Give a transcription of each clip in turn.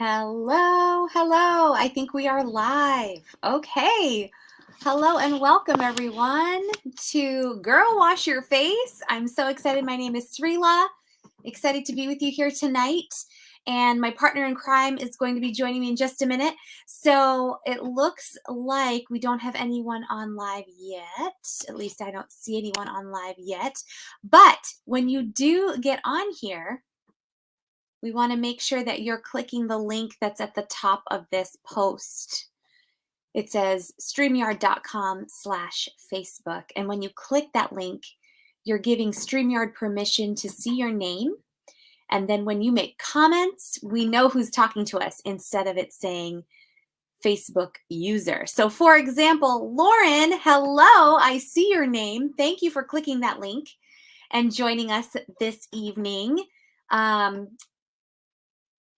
Hello, hello. I think we are live. Okay. Hello and welcome everyone to Girl Wash Your Face. I'm so excited. My name is Srila. Excited to be with you here tonight. And my partner in crime is going to be joining me in just a minute. So it looks like we don't have anyone on live yet. At least I don't see anyone on live yet. But when you do get on here, we want to make sure that you're clicking the link that's at the top of this post. It says StreamYard.com/Facebook. And when you click that link, you're giving StreamYard permission to see your name. And then when you make comments, we know who's talking to us instead of it saying Facebook user. So for example, Lauren, hello, I see your name. Thank you for clicking that link and joining us this evening.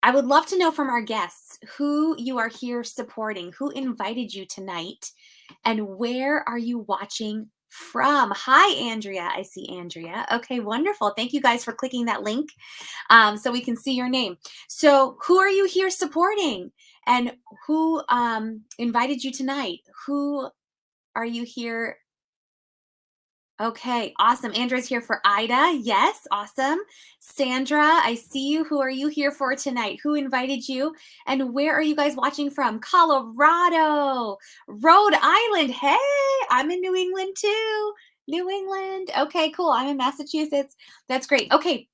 I would love to know from our guests who you are here supporting, who invited you tonight, and where are you watching from? Hi, Andrea. I see Andrea. Okay, wonderful. Thank you guys for clicking that link so we can see your name. So who are you here supporting? And who invited you tonight? Who are you here? Okay, awesome. Andrea's here for Ida. Yes, awesome. Sandra, I see you. Who are you here for tonight? Who invited you? And where are you guys watching from? Colorado, Rhode Island. Hey, I'm in New England too. New England. Okay, cool. I'm in Massachusetts. That's great. Okay,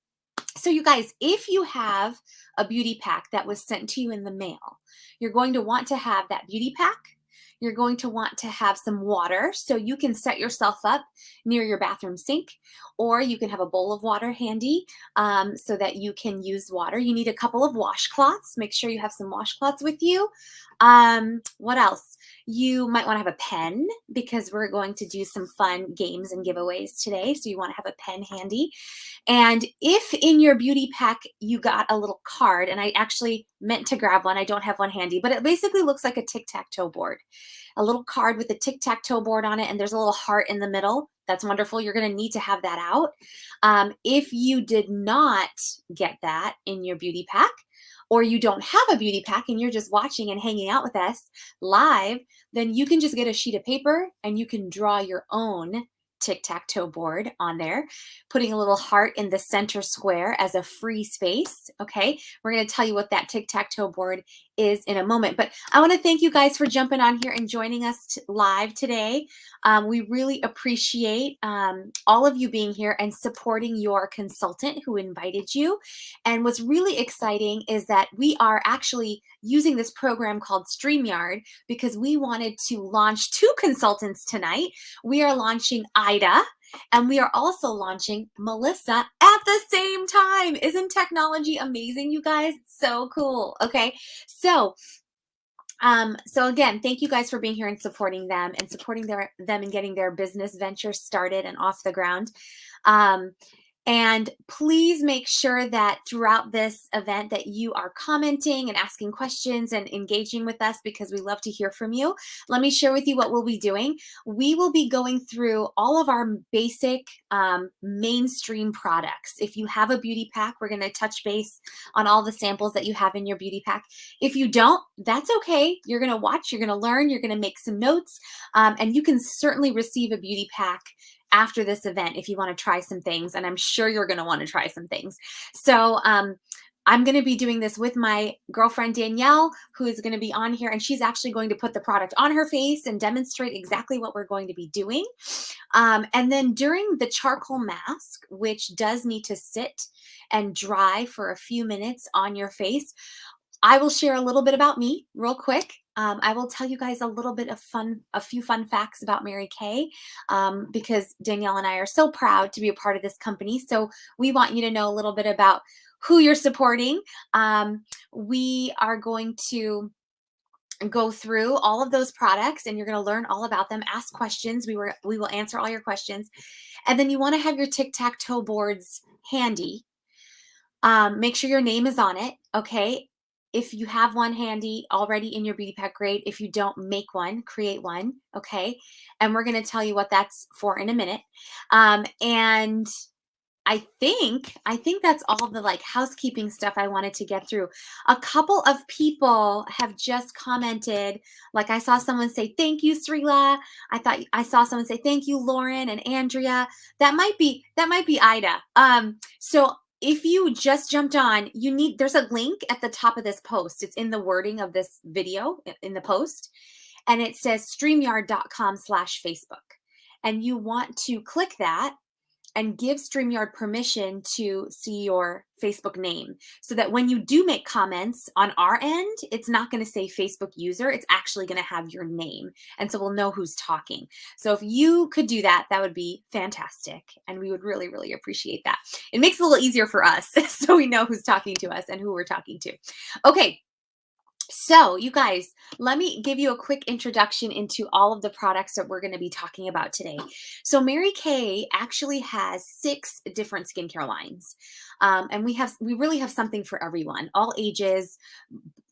so you guys, if you have a beauty pack that was sent to you in the mail, you're going to want to have that beauty pack. You're going to want to have some water so you can set yourself up near your bathroom sink, or you can have a bowl of water handy so that you can use water. You need a couple of washcloths. Make sure you have some washcloths with you. What else? You might want to have a pen because we're going to do some fun games and giveaways today. So you want to have a pen handy. And if in your beauty pack you got a little card, and I actually meant to grab one, I don't have one handy, but it basically looks like a tic-tac-toe board. A little card with a tic-tac-toe board on it, and there's a little heart in the middle. That's wonderful. You're going to need to have that out. If you did not get that in your beauty pack, or you don't have a beauty pack and you're just watching and hanging out with us live, then you can just get a sheet of paper and you can draw your own tic-tac-toe board on there, putting a little heart in the center square as a free space. Okay, we're going to tell you what that tic-tac-toe board is in a moment, but I want to thank you guys for jumping on here and joining us live today. We really appreciate all of you being here and supporting your consultant who invited you. And what's really exciting is that we are actually using this program called StreamYard because we wanted to launch 2 consultants tonight. We are launching Ida, and we are also launching Melissa at the same time. Isn't technology amazing, you guys? So cool. Okay, so again, thank you guys for being here and supporting them and getting their business venture started and off the ground. And please make sure that throughout this event that you are commenting and asking questions and engaging with us because we love to hear from you. Let me share with you what we'll be doing. We will be going through all of our basic mainstream products. If you have a beauty pack, we're going to touch base on all the samples that you have in your beauty pack. If you don't, that's okay. You're going to watch, you're going to learn, you're going to make some notes, and you can certainly receive a beauty pack after this event if you want to try some things, and I'm sure you're going to want to try some things. So I'm going to be doing this with my girlfriend Danielle, who is going to be on here, and she's actually going to put the product on her face and demonstrate exactly what we're going to be doing. And then during the charcoal mask, which does need to sit and dry for a few minutes on your face, I will share a little bit about me real quick. I will tell you guys a little bit of a few fun facts about Mary Kay, because Danielle and I are so proud to be a part of this company. So we want you to know a little bit about who you're supporting. We are going to go through all of those products and you're going to learn all about them. Ask questions. We will answer all your questions. And then you want to have your tic-tac-toe boards handy. Make sure your name is on it. Okay. If you have one handy already in your beauty pack, great. If you don't, make one, create one, okay? And we're going to tell you what that's for in a minute. And I think that's all the like housekeeping stuff I wanted to get through. A couple of people have just commented, like I saw someone say, thank you, Srila. I saw someone say, thank you, Lauren and Andrea. That might be Ida. So if you just jumped on, there's a link at the top of this post. It's in the wording of this video in the post, and it says streamyard.com/Facebook. And you want to click that and give StreamYard permission to see your Facebook name so that when you do make comments on our end, it's not going to say Facebook user. It's actually going to have your name. And so we'll know who's talking. So if you could do that, that would be fantastic. And we would really, really appreciate that. It makes it a little easier for us so we know who's talking to us and who we're talking to. Okay. So you guys, let me give you a quick introduction into all of the products that we're going to be talking about today. So Mary Kay actually has 6 different skincare lines. And we really have something for everyone, all ages,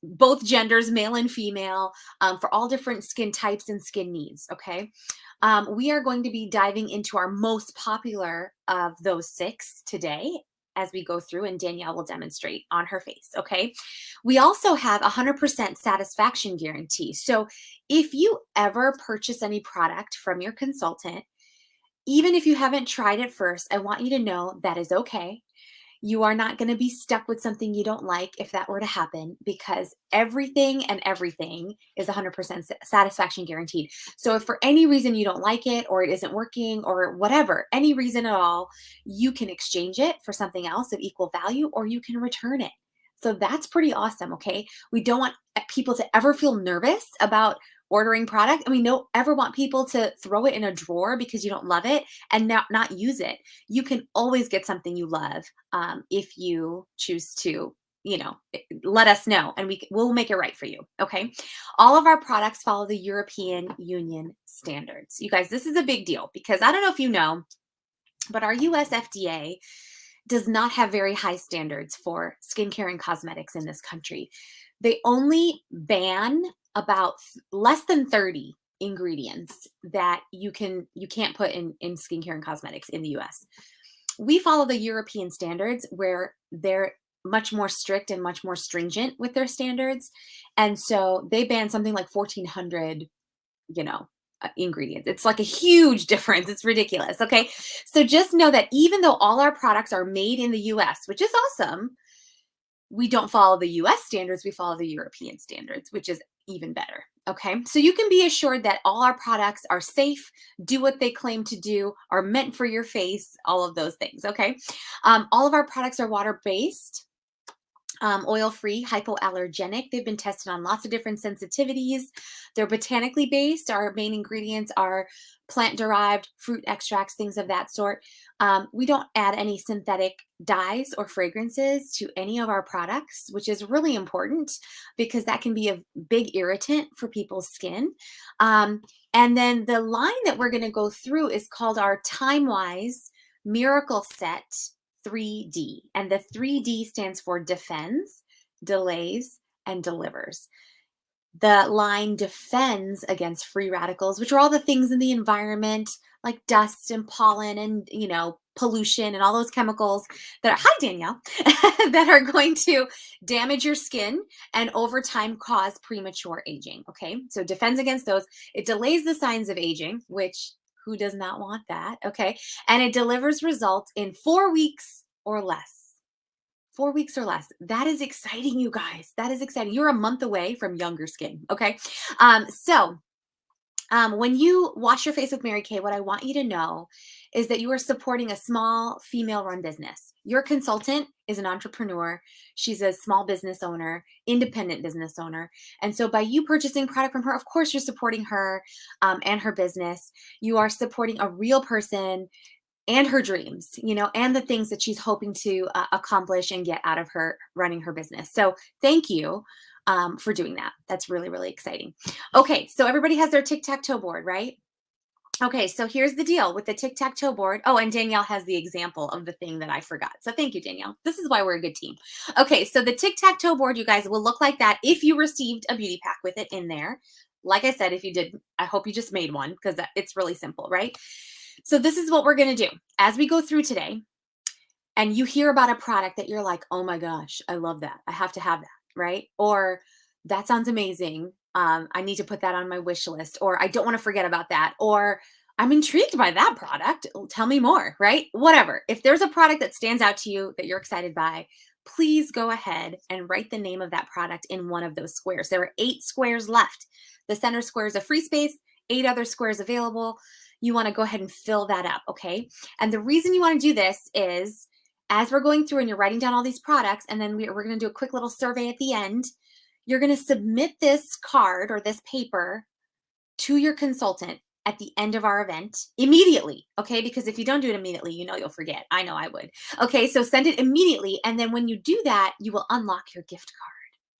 both genders, male and female, for all different skin types and skin needs. Okay. We are going to be diving into our most popular of those 6 today as we go through, and Danielle will demonstrate on her face, okay? We also have 100% satisfaction guarantee. So if you ever purchase any product from your consultant, even if you haven't tried it first, I want you to know that is okay. You are not going to be stuck with something you don't like if that were to happen, because everything is 100% satisfaction guaranteed. So if for any reason you don't like it or it isn't working or whatever, any reason at all, you can exchange it for something else of equal value or you can return it. So that's pretty awesome, okay? We don't want people to ever feel nervous about ordering product, and we don't ever want people to throw it in a drawer because you don't love it and not use it. You can always get something you love if you choose to, let us know, and we'll make it right for you. Okay. All of our products follow the European Union standards. You guys, this is a big deal because I don't know if you know, but our US FDA does not have very high standards for skincare and cosmetics in this country. They only ban about less than 30 ingredients that you can't put in skincare and cosmetics in the US. We follow the European standards where they're much more strict and much more stringent with their standards. And so they ban something like 1,400, ingredients. It's like a huge difference. It's ridiculous. Okay. So just know that even though all our products are made in the US, which is awesome, we don't follow the US standards. We follow the European standards, which is even better. Okay. So you can be assured that all our products are safe, do what they claim to do, are meant for your face, all of those things. Okay. All of our products are water-based. Oil-free, hypoallergenic. They've been tested on lots of different sensitivities. They're botanically based. Our main ingredients are plant-derived, fruit extracts, things of that sort. We don't add any synthetic dyes or fragrances to any of our products, which is really important because that can be a big irritant for people's skin. And then the line that we're going to go through is called our Timewise Miracle Set 3D. And the 3D stands for defends, delays, and delivers. The line defends against free radicals, which are all the things in the environment like dust and pollen and, pollution and all those chemicals that are, hi Danielle, that are going to damage your skin and over time cause premature aging. Okay. So it defends against those. It delays the signs of aging, which who does not want that? Okay. And it delivers results in 4 weeks or less. 4 weeks or less. That is exciting, you guys. That is exciting. You're a month away from younger skin. Okay. When you wash your face with Mary Kay, what I want you to know is that you are supporting a small female-run business. Your consultant is an entrepreneur. She's a small business owner, independent business owner. And so by you purchasing product from her, of course, you're supporting her and her business. You are supporting a real person and her dreams, and the things that she's hoping to accomplish and get out of her running her business. So thank you for doing that. That's really, really exciting. Okay, so everybody has their tic-tac-toe board, right? Okay, so here's the deal with the tic-tac-toe board. Oh, and Danielle has the example of the thing that I forgot. So thank you, Danielle. This is why we're a good team. Okay, so the tic-tac-toe board, you guys, will look like that if you received a beauty pack with it in there. Like I said, if you did, I hope you just made one because it's really simple, right? So this is what we're going to do. As we go through today, and you hear about a product that you're like, oh my gosh, I love that. I have to have that, right? Or that sounds amazing. I need to put that on my wish list, or I don't want to forget about that, or I'm intrigued by that product. Tell me more, right? Whatever. If there's a product that stands out to you that you're excited by, please go ahead and write the name of that product in one of those squares. There are 8 squares left. The center square is a free space, 8 other squares available. You want to go ahead and fill that up, okay? And the reason you want to do this is as we're going through and you're writing down all these products, and then we're going to do a quick little survey at the end, you're going to submit this card or this paper to your consultant at the end of our event immediately, okay? Because if you don't do it immediately, you know you'll forget. I know I would. Okay, so send it immediately, and then when you do that, you will unlock your gift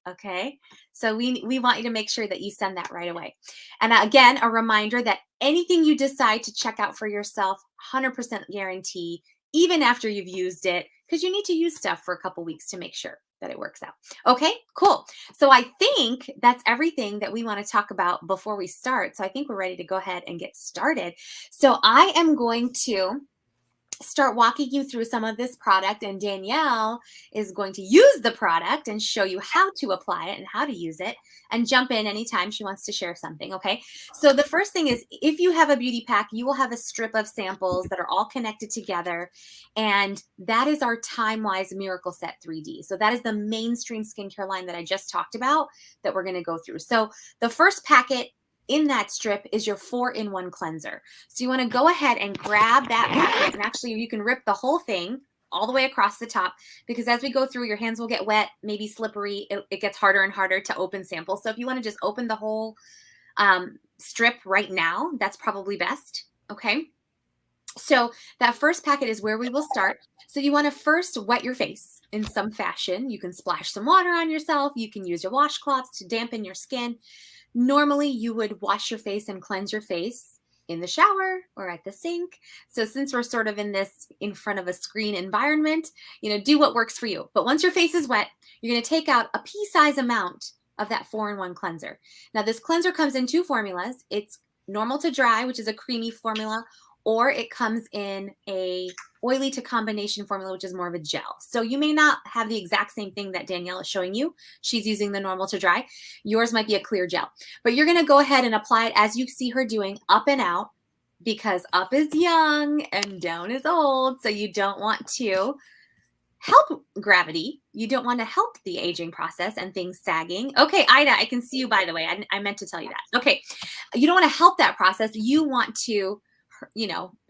card, okay? So we want you to make sure that you send that right away. And again, a reminder that anything you decide to check out for yourself, 100% guarantee, even after you've used it, because you need to use stuff for a couple weeks to make sure that it works out. Okay, cool. So I think that's everything that we want to talk about before we start. So I think we're ready to go ahead and get started. So I am going to start walking you through some of this product, and Danielle is going to use the product and show you how to apply it and how to use it, and jump in anytime she wants to share something. Okay, so the first thing is, if you have a beauty pack, you will have a strip of samples that are all connected together, and that is our Timewise Miracle Set 3D. So that is the mainstream skincare line that I just talked about that we're going to go through. So the first packet in that strip is your 4-in-1 cleanser. So you want to go ahead and grab that packet, and actually you can rip the whole thing all the way across the top, because as we go through, your hands will get wet, maybe slippery. It gets harder and harder to open samples. So if you want to just open the whole strip right now, that's probably best. Okay. So that first packet is where we will start. So you want to first wet your face in some fashion. You can splash some water on yourself. You can use your washcloths to dampen your skin. Normally, you would wash your face and cleanse your face in the shower or at the sink. So since we're sort of in this in front of a screen environment, do what works for you. But once your face is wet, you're going to take out a pea-size amount of that 4-in-1 cleanser. Now, this cleanser comes in 2 formulas. It's normal to dry, which is a creamy formula, or it comes in a oily to combination formula, which is more of a gel. So you may not have the exact same thing that Danielle is showing you. She's using the normal to dry. Yours might be a clear gel. But you're going to go ahead and apply it as you see her doing, up and out, because up is young and down is old. So you don't want to help gravity. You don't want to help the aging process and things sagging. Okay, Ida, I can see you, by the way. I meant to tell you that. Okay, you don't want to help that process. You want to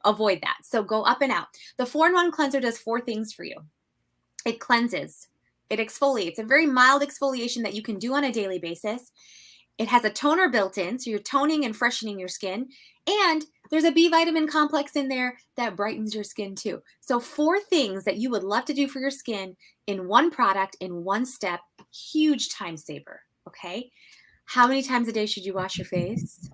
avoid that. So go up and out. The 4-in-1 cleanser does 4 things for you. It cleanses, it exfoliates, a very mild exfoliation that you can do on a daily basis. It has a toner built in, so you're toning and freshening your skin. And there's a B vitamin complex in there that brightens your skin too. So 4 things that you would love to do for your skin in one product, in one step. Huge time saver, okay? How many times a day should you wash your face?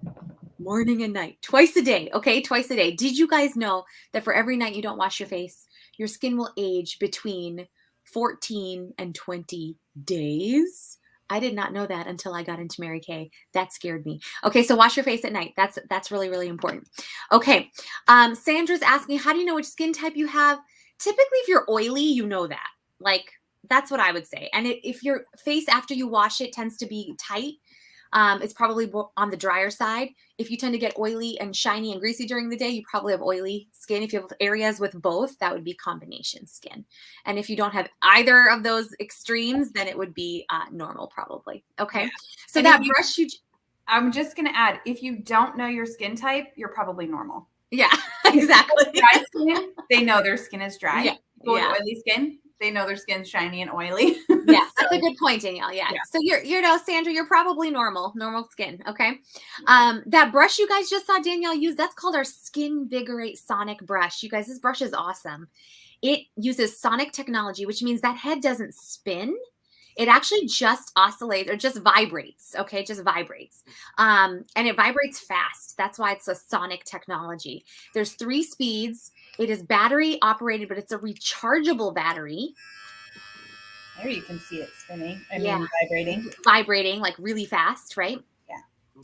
Morning and night, twice a day. Okay, twice a day. Did you guys know that for every night you don't wash your face, your skin will age between 14 and 20 days? I did not know that until I got into Mary Kay. That scared me. Okay, so wash your face at night. That's really, really important. Okay, Sandra's asking, how do you know which skin type you have? Typically, if you're oily, you know that. Like, that's what I would say. And if your face after you wash it tends to be tight, it's probably on the drier side. If you tend to get oily and shiny and greasy during the day, you probably have oily skin. If you have areas with both, that would be combination skin. And if you don't have either of those extremes, then it would be normal probably. Okay. Yeah. So and that brush I'm just going to add, if you don't know your skin type, you're probably normal. Yeah, exactly. Dry skin, they know their skin is dry. Yeah. People with oily skin, they know their skin's shiny and oily. Yeah, that's a good point, Danielle. Yeah. So Sandra, you're probably normal skin. Okay. That brush you guys just saw Danielle use, that's called our Invigorate Sonic brush. You guys, this brush is awesome. It uses sonic technology, which means that head doesn't spin. It actually just oscillates or just vibrates. Okay. Just vibrates. And it vibrates fast. That's why it's a sonic technology. There's 3 speeds. It is battery operated, but it's a rechargeable battery. There you can see it spinning. I mean, vibrating. Vibrating like really fast, right? Yeah.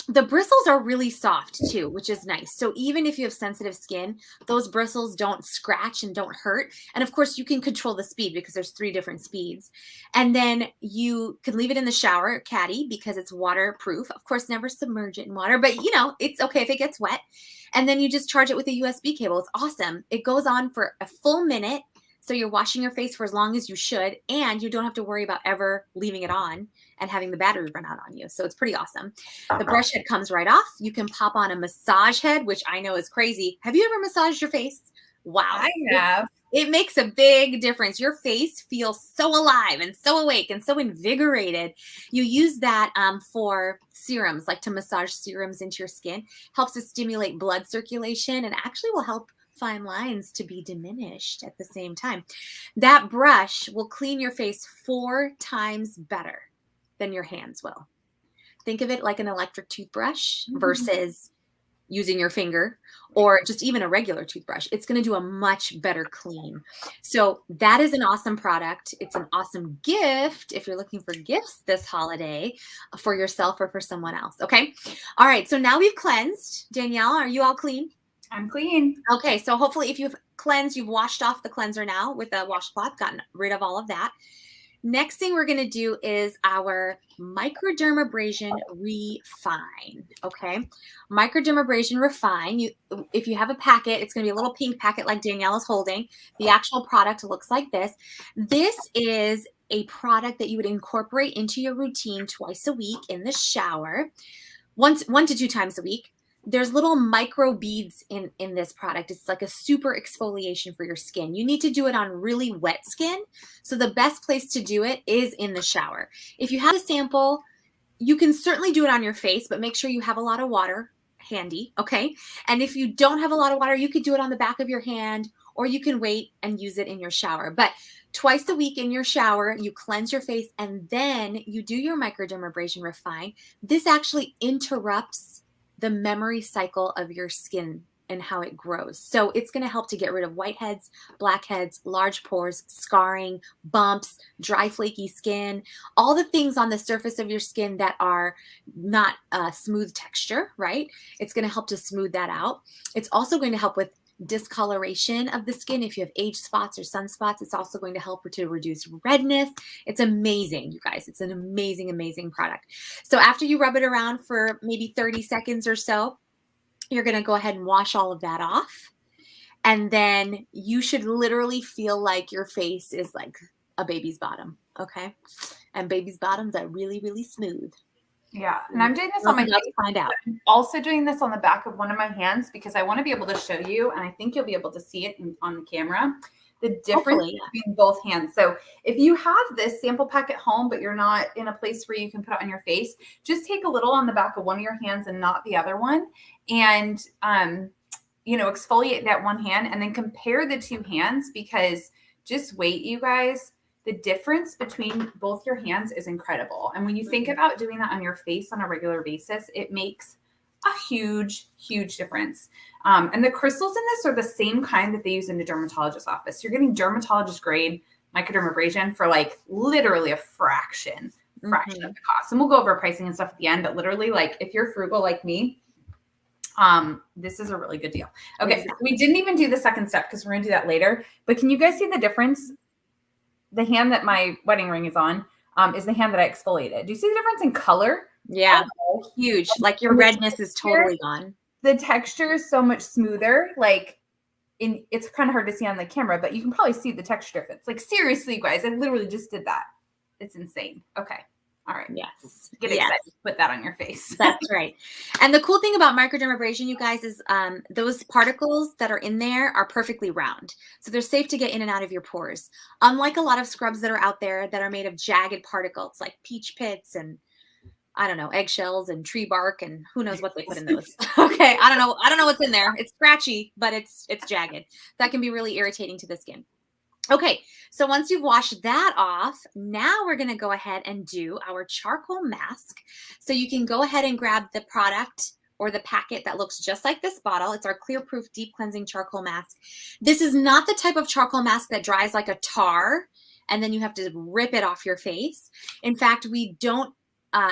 The bristles are really soft too, which is nice. So even if you have sensitive skin, those bristles don't scratch and don't hurt. And of course, you can control the speed because there's 3 different speeds. And then you can leave it in the shower caddy because it's waterproof. Of course, never submerge it in water, but you know, it's okay if it gets wet. And then you just charge it with a USB cable. It's awesome. It goes on for a full minute. So you're washing your face for as long as you should, and you don't have to worry about ever leaving it on and having the battery run out on you. So it's pretty awesome. The brush head comes right off. You can pop on a massage head, which I know is crazy. Have you ever massaged your face? Wow. I have. It makes a big difference. Your face feels so alive and so awake and so invigorated. You use that for serums, like to massage serums into your skin. Helps to stimulate blood circulation and actually will help fine lines to be diminished at the same time. That brush will clean your face 4 times better than your hands will. Think of it like an electric toothbrush versus using your finger or just even a regular toothbrush. It's going to do a much better clean. So that is an awesome product. It's an awesome gift if you're looking for gifts this holiday for yourself or for someone else. Okay. All right. So now we've cleansed. Danielle, are you all clean? I'm clean. Okay, so hopefully if you've cleansed, you've washed off the cleanser now with a washcloth, gotten rid of all of that. Next thing we're going to do is our Microdermabrasion Refine, okay? Microdermabrasion Refine, if you have a packet, it's going to be a little pink packet like Danielle is holding. The actual product looks like this. This is a product that you would incorporate into your routine twice a week in the shower, 1 to 2 times a week. There's little micro beads in this product. It's like a super exfoliation for your skin. You need to do it on really wet skin. So the best place to do it is in the shower. If you have a sample, you can certainly do it on your face, but make sure you have a lot of water handy, okay? And if you don't have a lot of water, you could do it on the back of your hand, or you can wait and use it in your shower. But twice a week in your shower, you cleanse your face, and then you do your Microdermabrasion Refine. This actually interrupts the memory cycle of your skin and how it grows. So it's going to help to get rid of whiteheads, blackheads, large pores, scarring, bumps, dry, flaky skin, all the things on the surface of your skin that are not smooth texture, right? It's going to help to smooth that out. It's also going to help with discoloration of the skin. If you have age spots or sunspots, it's also going to help to reduce redness. It's amazing, you guys. It's an amazing, amazing product. So after you rub it around for maybe 30 seconds or so, you're going to go ahead and wash all of that off. And then you should literally feel like your face is like a baby's bottom, okay? And baby's bottoms are really, really smooth. Yeah, and I'm doing this on my face. Find out. I'm also doing this on the back of one of my hands because I want to be able to show you, and I think you'll be able to see it on the camera, the difference between both hands. So if you have this sample pack at home, but you're not in a place where you can put it on your face, just take a little on the back of one of your hands and not the other one, and you know, exfoliate that one hand, and then compare the 2 hands, because just wait, you guys. The difference between both your hands is incredible. And when you think about doing that on your face on a regular basis, it makes a huge, huge difference. And the crystals in this are the same kind that they use in the dermatologist's office. You're getting dermatologist grade microdermabrasion for like literally a fraction of the cost. And we'll go over pricing and stuff at the end, but literally, like, if you're frugal like me, this is a really good deal. Okay. We didn't even do the second step because we're going to do that later, but can you guys see the difference? The hand that my wedding ring is on is the hand that I exfoliated. Do you see the difference in color? Yeah, huge. Like your redness is totally gone. The texture is so much smoother. Like, it's kind of hard to see on the camera, but you can probably see the texture difference. Like, seriously, you guys, I literally just did that. It's insane. Okay. All right. Yes. Get excited. Put that on your face. That's right. And the cool thing about microdermabrasion, you guys, is those particles that are in there are perfectly round. So they're safe to get in and out of your pores. Unlike a lot of scrubs that are out there that are made of jagged particles like peach pits and, I don't know, eggshells and tree bark and who knows what they put in those. Okay. I don't know what's in there. It's scratchy, but it's jagged. That can be really irritating to the skin. Okay, so once you've washed that off, now we're going to go ahead and do our charcoal mask. So you can go ahead and grab the product or the packet that looks just like this bottle. It's our Clear Proof Deep Cleansing Charcoal Mask. This is not the type of charcoal mask that dries like a tar and then you have to rip it off your face. In fact, we don't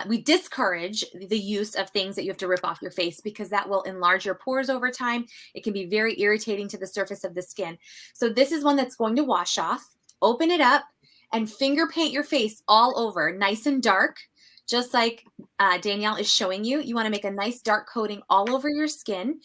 we discourage the use of things that you have to rip off your face because that will enlarge your pores over time. It can be very irritating to the surface of the skin. So this is one that's going to wash off. Open it up and finger paint your face all over, nice and dark, just like Danielle is showing you. You want to make a nice dark coating all over your skin,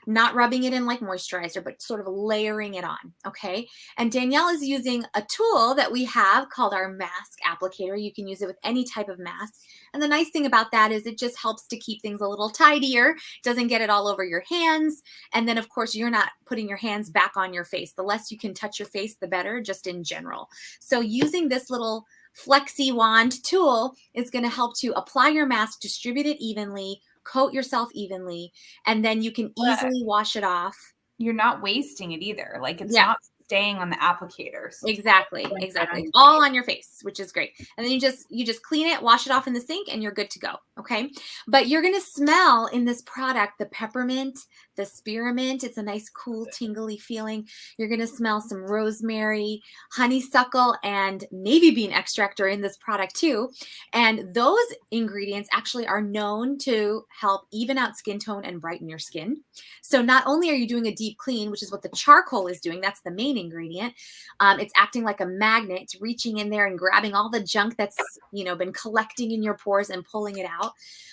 not rubbing it in like moisturizer, but sort of layering it on, okay? And Danielle is using a tool that we have called our mask applicator. You can use it with any type of mask. And the nice thing about that is it just helps to keep things a little tidier, doesn't get it all over your hands. And then of course, you're not putting your hands back on your face. The less you can touch your face, the better, just in general. So using this little flexi wand tool is going to help to apply your mask, distribute it evenly, coat yourself evenly, and then you can easily wash it off. You're not wasting it either. Like it's not staying on the applicators. Exactly. It's all on your face, which is great. And then you just clean it, wash it off in the sink, and you're good to go. Okay. But you're going to smell in this product the peppermint, the spearmint. It's a nice, cool, tingly feeling. You're going to smell some rosemary, honeysuckle, and navy bean extract are in this product too. And those ingredients actually are known to help even out skin tone and brighten your skin. So not only are you doing a deep clean, which is what the charcoal is doing, that's the main ingredient. It's acting like a magnet. It's reaching in there and grabbing all the junk that's, been collecting in your pores and pulling it out.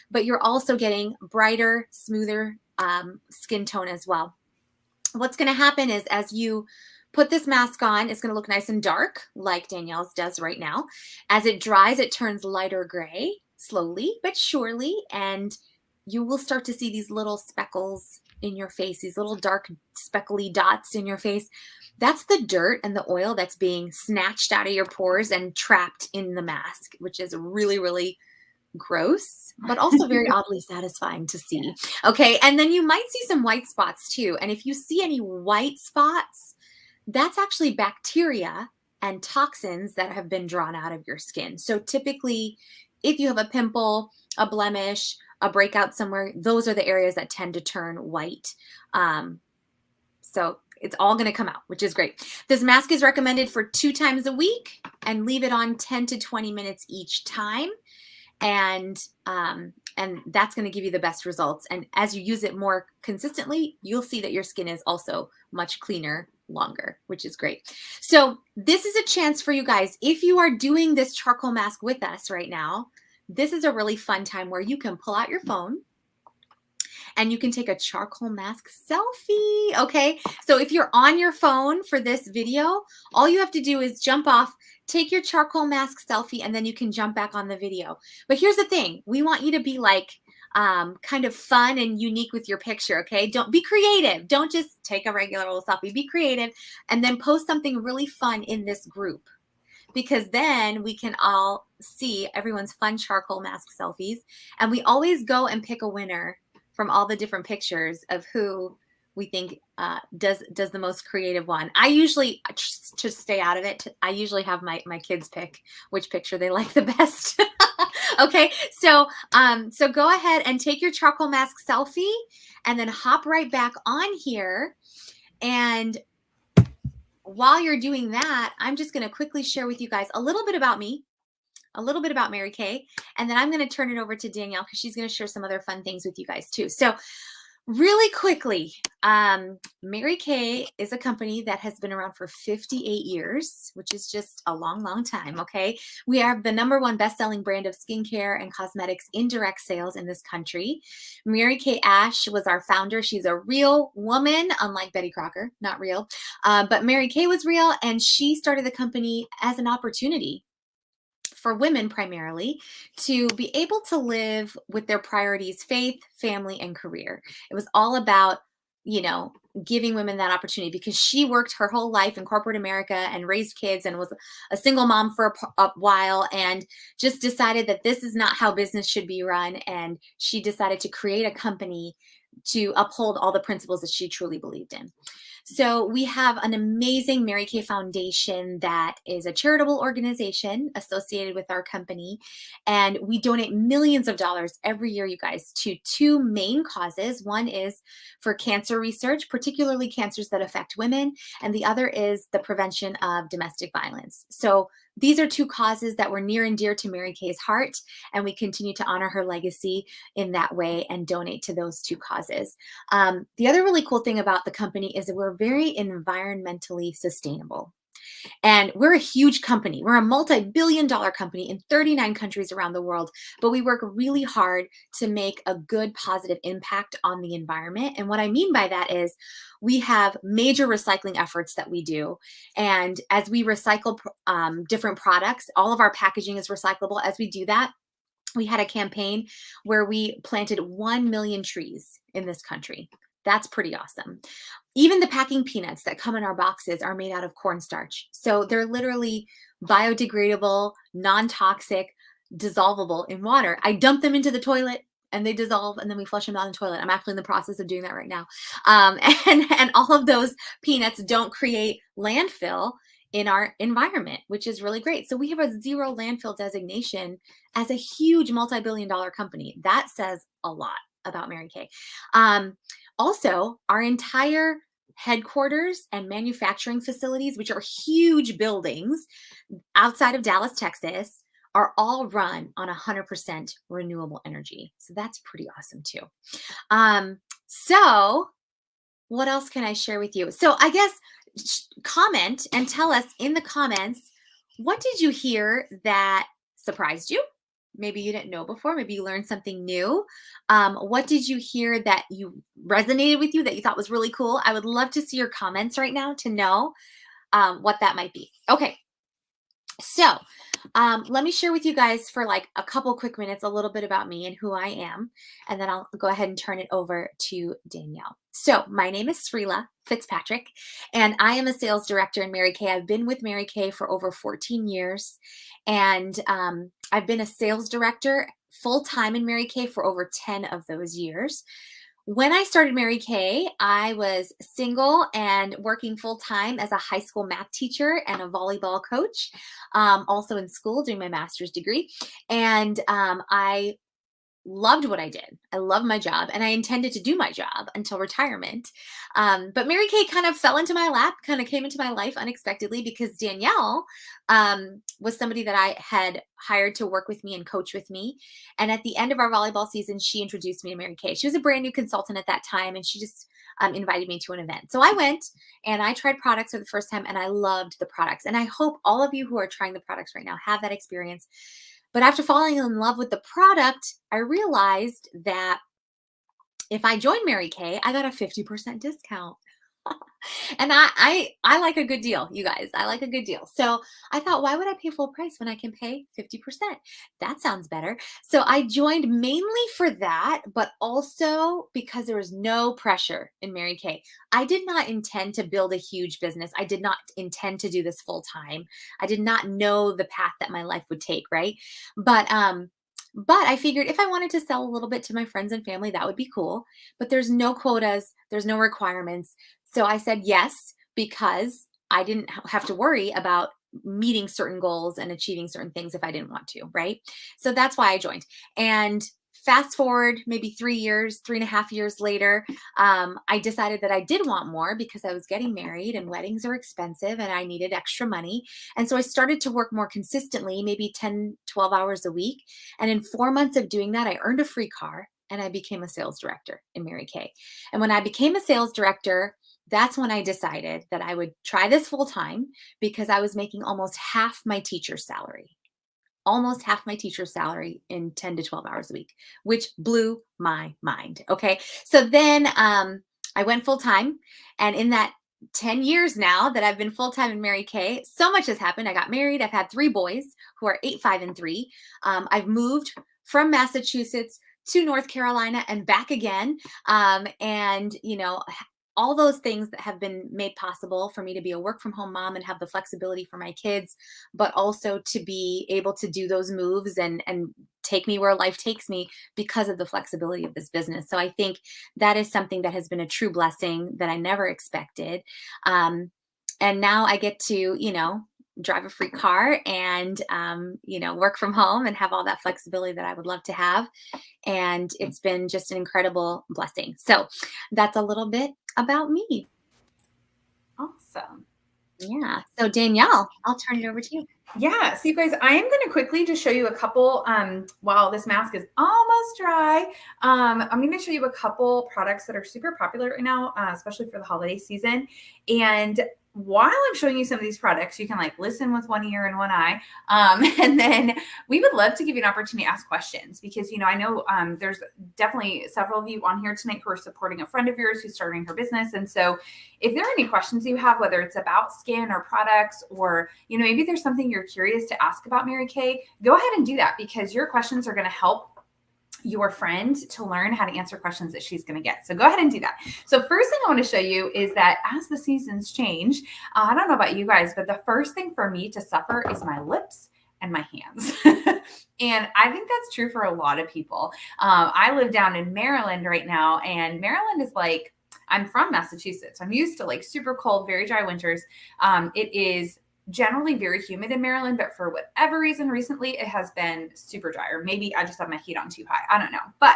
But you're also getting brighter, smoother skin tone as well. What's going to happen is as you put this mask on, it's going to look nice and dark like Danielle's does right now. As it dries, it turns lighter gray slowly but surely, and you will start to see these little speckles in your face, these little dark speckly dots in your face. That's the dirt and the oil that's being snatched out of your pores and trapped in the mask, which is really, really gross, but also very oddly satisfying to see. Okay. And then you might see some white spots too. And if you see any white spots, that's actually bacteria and toxins that have been drawn out of your skin. So typically, if you have a pimple, a blemish, a breakout somewhere, those are the areas that tend to turn white. So it's all going to come out, which is great. This mask is recommended for 2 times a week and leave it on 10 to 20 minutes each time. And that's going to give you the best results. And as you use it more consistently, you'll see that your skin is also much cleaner longer, which is great. So this is a chance for you guys. If you are doing this charcoal mask with us right now, this is a really fun time where you can pull out your phone and you can take a charcoal mask selfie. Okay. So if you're on your phone for this video, all you have to do is jump off, take your charcoal mask selfie, and then you can jump back on the video. But here's the thing. We want you to be like, kind of fun and unique with your picture. Okay. Don't be creative. Don't just take a regular old selfie, be creative, and then post something really fun in this group, because then we can all see everyone's fun charcoal mask selfies. And we always go and pick a winner from all the different pictures of who we think does the most creative one. I usually, to stay out of it, I usually have my kids pick which picture they like the best. Okay, so go ahead and take your charcoal mask selfie and then hop right back on here. And while you're doing that, I'm just going to quickly share with you guys a little bit about me, a little bit about Mary Kay, and then I'm going to turn it over to Danielle because she's going to share some other fun things with you guys too. So really quickly, Mary Kay is a company that has been around for 58 years, which is just a long, long time, okay? We are the #1 best-selling brand of skincare and cosmetics in direct sales in this country. Mary Kay Ash was our founder. She's a real woman, unlike Betty Crocker, not real. But Mary Kay was real, and she started the company as an opportunity for women primarily to be able to live with their priorities, faith, family, and career. It was all about, giving women that opportunity because she worked her whole life in corporate America and raised kids and was a single mom for a while and just decided that this is not how business should be run. And she decided to create a company to uphold all the principles that she truly believed in. So we have an amazing Mary Kay Foundation that is a charitable organization associated with our company. And we donate millions of dollars every year, you guys, to two main causes. One is for cancer research, particularly cancers that affect women, and the other is the prevention of domestic violence. So these are two causes that were near and dear to Mary Kay's heart, and we continue to honor her legacy in that way and donate to those two causes. The other really cool thing about the company is that we're very environmentally sustainable. And we're a huge company. We're a multi-billion dollar company in 39 countries around the world, but we work really hard to make a good positive impact on the environment. And what I mean by that is we have major recycling efforts that we do. And as we recycle different products, all of our packaging is recyclable. As we do that, we had a campaign where we planted 1 million trees in this country. That's pretty awesome. Even the packing peanuts that come in our boxes are made out of cornstarch. So they're literally biodegradable, non-toxic, dissolvable in water. I dump them into the toilet and they dissolve, and then we flush them down the toilet. I'm actually in the process of doing that right now. And all of those peanuts don't create landfill in our environment, which is really great. So we have a zero landfill designation as a huge multi-billion dollar company. That says a lot about Mary Kay. Also, our entire headquarters and manufacturing facilities, which are huge buildings outside of Dallas, Texas, are all run on 100% renewable energy. So that's pretty awesome too. So what else can I share with you? So I guess comment and tell us in the comments, what did you hear that surprised you? Maybe you didn't know before. Maybe you learned something new. What did you hear that you resonated with you that you thought was really cool? I would love to see your comments right now to know what that might be. Okay. So let me share with you guys for like a couple quick minutes a little bit about me and who I am, and then I'll go ahead and turn it over to Danielle. So my name is Srila Fitzpatrick, and I am a sales director in Mary Kay. I've been with Mary Kay for over 14 years, and I've been a sales director full-time in Mary Kay for over 10 of those years. When I started Mary Kay, I was single and working full-time as a high school math teacher and a volleyball coach, also in school doing my master's degree. And I loved what I did. I love my job, and I intended to do my job until retirement. But Mary Kay kind of fell into my lap, kind of came into my life unexpectedly because Danielle was somebody that I had hired to work with me and coach with me. And at the end of our volleyball season, she introduced me to Mary Kay. She was a brand new consultant at that time, and she just invited me to an event. So I went and I tried products for the first time, and I loved the products. And I hope all of you who are trying the products right now have that experience. But after falling in love with the product, I realized that if I joined Mary Kay, I got a 50% discount. And I like a good deal, you guys. I like a good deal. So I thought, why would I pay full price when I can pay 50%? That sounds better. So I joined mainly for that, but also because there was no pressure in Mary Kay. I did not intend to build a huge business. I did not intend to do this full time. I did not know the path that my life would take, right? But I figured if I wanted to sell a little bit to my friends and family, that would be cool. But there's no quotas, there's no requirements. So I said yes, because I didn't have to worry about meeting certain goals and achieving certain things if I didn't want to, right? So that's why I joined. And fast forward maybe 3 years, 3.5 years later, I decided that I did want more because I was getting married and weddings are expensive and I needed extra money. And so I started to work more consistently, maybe 10, 12 hours a week. And in 4 months of doing that, I earned a free car and I became a sales director in Mary Kay. And when I became a sales director, that's when I decided that I would try this full time because I was making almost half my teacher's salary. Almost half my teacher's salary in 10 to 12 hours a week, which blew my mind. Okay. So then I went full time. And in that 10 years now that I've been full time in Mary Kay, so much has happened. I got married. I've had 3 boys who are 8, 5, and 3. I've moved from Massachusetts to North Carolina and back again. And, you know, all those things that have been made possible for me to be a work from home mom and have the flexibility for my kids, but also to be able to do those moves and take me where life takes me because of the flexibility of this business. So I think that is something that has been a true blessing that I never expected. And now I get to, drive a free car and, work from home and have all that flexibility that I would love to have. And it's been just an incredible blessing. So that's a little bit about me. Awesome. Yeah. So Danielle, I'll turn it over to you. Yeah. So you guys, I am going to quickly just show you a couple, while this mask is almost dry, I'm going to show you a couple products that are super popular right now, especially for the holiday season. And while I'm showing you some of these products, you can like listen with one ear and one eye. And then we would love to give you an opportunity to ask questions because, I know there's definitely several of you on here tonight who are supporting a friend of yours who's starting her business. And so if there are any questions you have, whether it's about skin or products, or, maybe there's something you're curious to ask about Mary Kay, go ahead and do that because your questions are going to help your friend to learn how to answer questions that she's going to get. So go ahead and do that. So first thing I want to show you is that as the seasons change, I don't know about you guys, but the first thing for me to suffer is my lips and my hands. And I think that's true for a lot of people. I live down in Maryland right now, and Maryland is like, I'm from Massachusetts. I'm used to like super cold, very dry winters. It is generally very humid in Maryland, but for whatever reason, recently it has been super dry, or maybe I just have my heat on too high. I don't know. But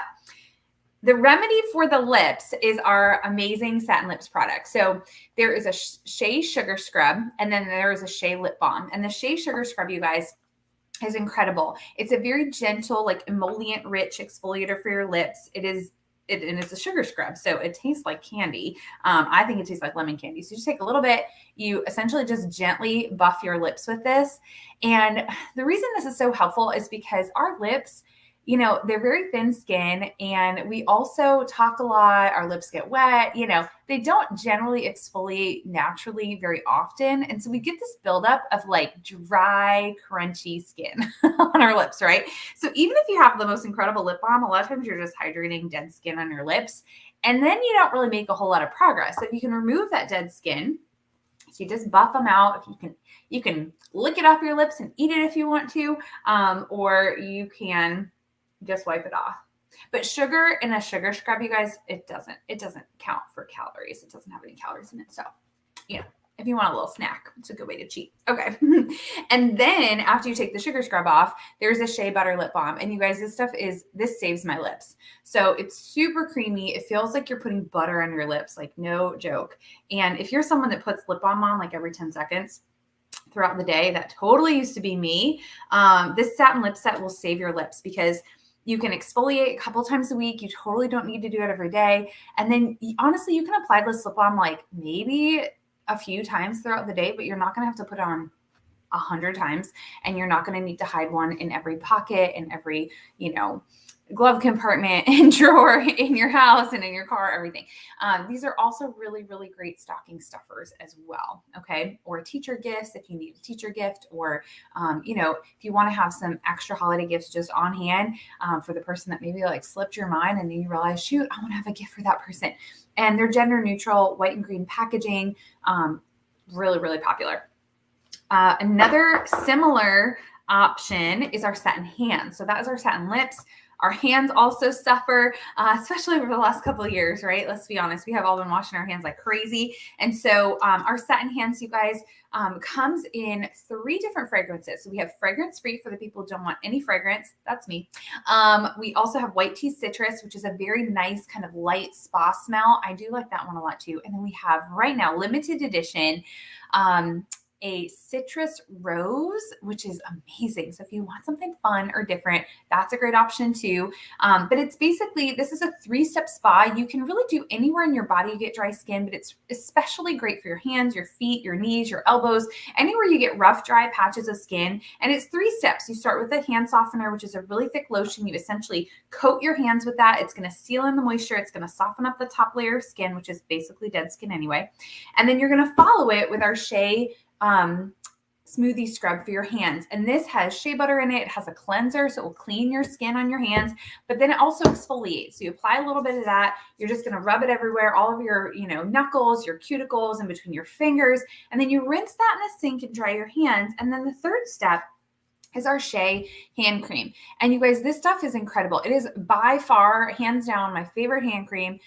the remedy for the lips is our amazing Satin Lips product. So there is a Shea Sugar Scrub, and then there is a Shea Lip Balm. And the Shea Sugar Scrub, you guys, is incredible. It's a very gentle, like emollient-rich exfoliator for your lips. And it's a sugar scrub, so it tastes like candy. I think it tastes like lemon candy. So you just take a little bit, you essentially just gently buff your lips with this. And the reason this is so helpful is because our lips, they're very thin skin, and we also talk a lot. Our lips get wet. They don't generally exfoliate naturally very often. And so we get this buildup of like dry, crunchy skin on our lips, right? So even if you have the most incredible lip balm, a lot of times you're just hydrating dead skin on your lips. And then you don't really make a whole lot of progress. So if you can remove that dead skin, so you just buff them out. If you can lick it off your lips and eat it if you want to, or you can just wipe it off. But sugar in a sugar scrub, you guys, it doesn't count for calories. It doesn't have any calories in it. So, if you want a little snack, it's a good way to cheat. Okay. And then after you take the sugar scrub off, there's a Shea Butter Lip Balm. And you guys, this saves my lips. So it's super creamy. It feels like you're putting butter on your lips, like no joke. And if you're someone that puts lip balm on like every 10 seconds, throughout the day, that totally used to be me. This Satin Lip Set will save your lips because you can exfoliate a couple times a week. You totally don't need to do it every day. And then honestly, you can apply this lip balm like maybe a few times throughout the day, but you're not going to have to put it on 100 times. And you're not going to need to hide one in every pocket and every, glove compartment and drawer in your house and in your car, everything. These are also really, really great stocking stuffers as well. Okay. Or teacher gifts if you need a teacher gift, or, if you want to have some extra holiday gifts just on hand for the person that maybe like slipped your mind and then you realize, shoot, I want to have a gift for that person. And they're gender neutral, white and green packaging, really, really popular. Another similar option is our Satin Hands. So that is our Satin Lips. Our hands also suffer, especially over the last couple of years, right? Let's be honest. We have all been washing our hands like crazy. And so our Satin Hands, you guys, comes in 3 different fragrances. So we have fragrance free for the people who don't want any fragrance. That's me. We also have white tea citrus, which is a very nice kind of light spa smell. I do like that one a lot too. And then we have right now limited edition, a citrus rose, which is amazing. So if you want something fun or different, that's a great option too. But it's basically, this is a 3-step spa. You can really do anywhere in your body you get dry skin, but it's especially great for your hands, your feet, your knees, your elbows, anywhere you get rough, dry patches of skin. And it's 3 steps. You start with a hand softener, which is a really thick lotion. You essentially coat your hands with that. It's going to seal in the moisture. It's going to soften up the top layer of skin, which is basically dead skin anyway. And then you're going to follow it with our Shea smoothie scrub for your hands. And this has shea butter in it. It has a cleanser, so it will clean your skin on your hands, but then it also exfoliates. So you apply a little bit of that. You're just going to rub it everywhere, all of your, knuckles, your cuticles, and between your fingers. And then you rinse that in the sink and dry your hands. And then the third step is our Shea hand cream. And you guys, this stuff is incredible. It is by far, hands down, my favorite hand cream,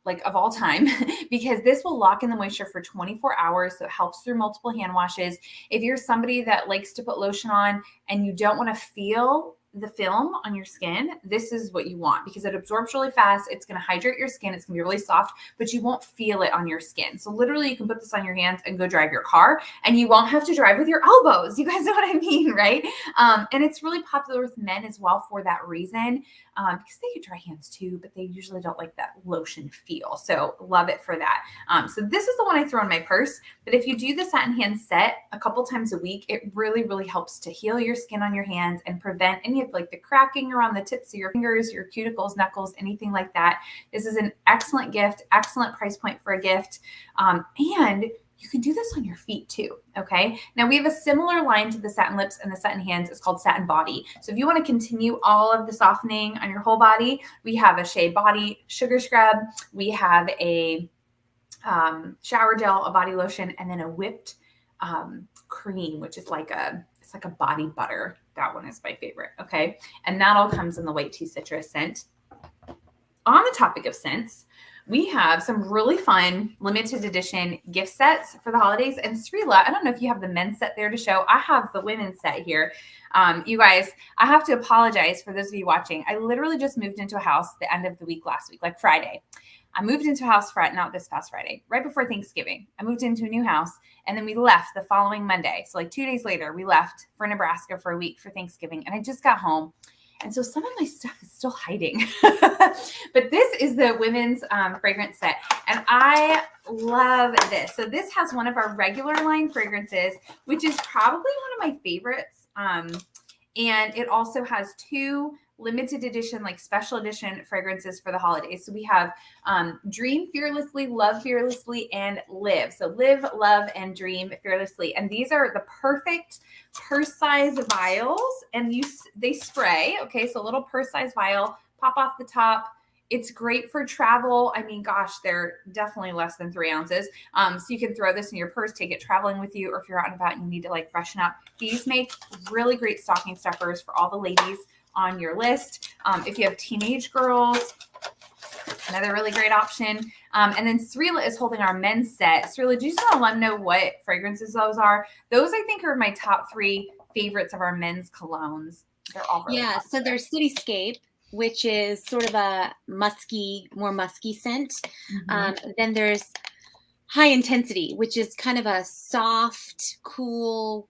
like of all time, because this will lock in the moisture for 24 hours. So it helps through multiple hand washes. If you're somebody that likes to put lotion on and you don't want to feel the film on your skin, this is what you want because it absorbs really fast. It's going to hydrate your skin. It's going to be really soft, but you won't feel it on your skin. So literally you can put this on your hands and go drive your car and you won't have to drive with your elbows. You guys know what I mean, right? And it's really popular with men as well for that reason, because they get dry hands too, but they usually don't like that lotion feel. So love it for that. So this is the one I throw in my purse, but if you do the Satin Hands set a couple times a week, it really, really helps to heal your skin on your hands and prevent any of like the cracking around the tips of your fingers, your cuticles, knuckles, anything like that. This is an excellent gift, excellent price point for a gift. And you can do this on your feet too, okay? Now we have a similar line to the Satin Lips and the Satin Hands. It's called Satin Body. So if you want to continue all of the softening on your whole body, we have a Shea Body Sugar Scrub. We have a shower gel, a body lotion, and then a whipped cream, which is like it's like a body butter. That one is my favorite, okay? And that all comes in the white tea citrus scent. On the topic of scents, we have some really fun limited edition gift sets for the holidays. And Srila, I don't know if you have the men's set there to show. I have the women's set here. You guys, I have to apologize for those of you watching. I literally just moved into a house the end of the week last week, like Friday. I moved into a house not this past Friday, right before Thanksgiving. I moved into a new house and then we left the following Monday. So like 2 days later, we left for Nebraska for a week for Thanksgiving. And I just got home. And so some of my stuff is still hiding. But this is the women's fragrance set. And I love this. So this has one of our regular line fragrances, which is probably one of my favorites. And it also has 2 limited edition, like special edition fragrances for the holidays. So we have Dream Fearlessly, Love Fearlessly, and Live. So live, love, and dream fearlessly. And these are the perfect purse size vials, and they spray. Okay, so a little purse size vial, pop off the top. It's great for travel. I mean, gosh, they're definitely less than 3 ounces. So you can throw this in your purse, take it traveling with you, or if you're out and about and you need to like freshen up. These make really great stocking stuffers for all the ladies on your list. If you have teenage girls, another really great option. And then Srila is holding our men's set. Srila, do you just want to let them know what fragrances those are? Those I think are my top 3 favorites of our men's colognes. They're all really popular. So there's Cityscape, which is sort of a more musky scent. Then there's High Intensity, which is kind of a soft, cool,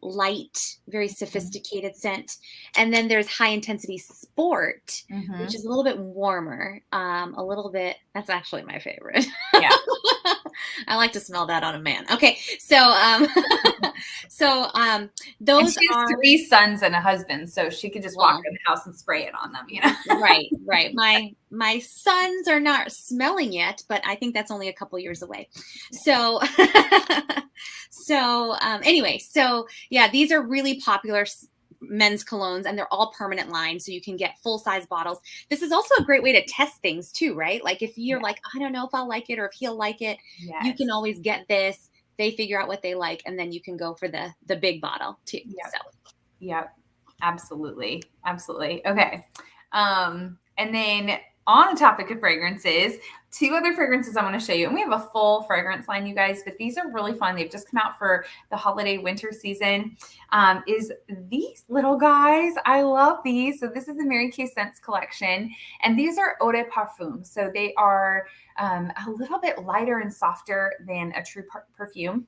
light, very sophisticated scent. And then there's High Intensity Sport, which is a little bit warmer, that's actually my favorite. Yeah. I like to smell that on a man. Okay. So, those she has 3 sons and a husband, so she could just walk in the house and spray it on them, you know? Right. My sons are not smelling yet, but I think that's only a couple years away. So, anyway, yeah, these are really popular men's colognes and they're all permanent line. So you can get full size bottles. This is also a great way to test things too, right? Like if you're like, I don't know if I'll like it or if he'll like it, you can always get this. They figure out what they like. And then you can go for the big bottle too. Yep. Absolutely. Okay. And then on the topic of fragrances, 2 other fragrances I want to show you. And we have a full fragrance line, you guys, but these are really fun. They've just come out for the holiday winter season. Is these little guys. I love these. So this is the Mary Kay Scents collection. And these are eau de parfum. So they are a little bit lighter and softer than a true perfume.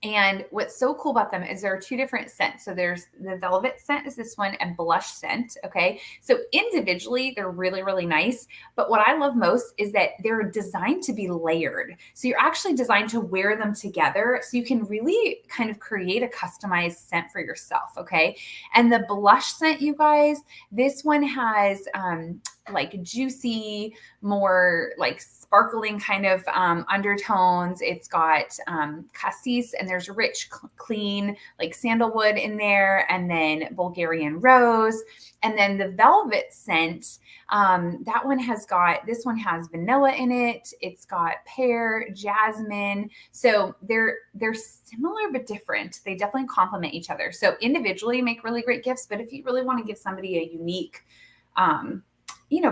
And what's so cool about them is there are 2 different scents. So there's the velvet scent is this one and blush scent. Okay. So individually, they're really, really nice. But what I love most is that they're designed to be layered. So you're actually designed to wear them together. So you can really kind of create a customized scent for yourself. Okay. And the blush scent, you guys, this one has like juicy, more like sparkling kind of undertones. It's got cassis, and there's rich, clean, like sandalwood in there, and then Bulgarian rose. And then the velvet scent, this one has vanilla in it. It's got pear, jasmine. So they're similar but different. They definitely complement each other. So individually make really great gifts, but if you really want to give somebody a unique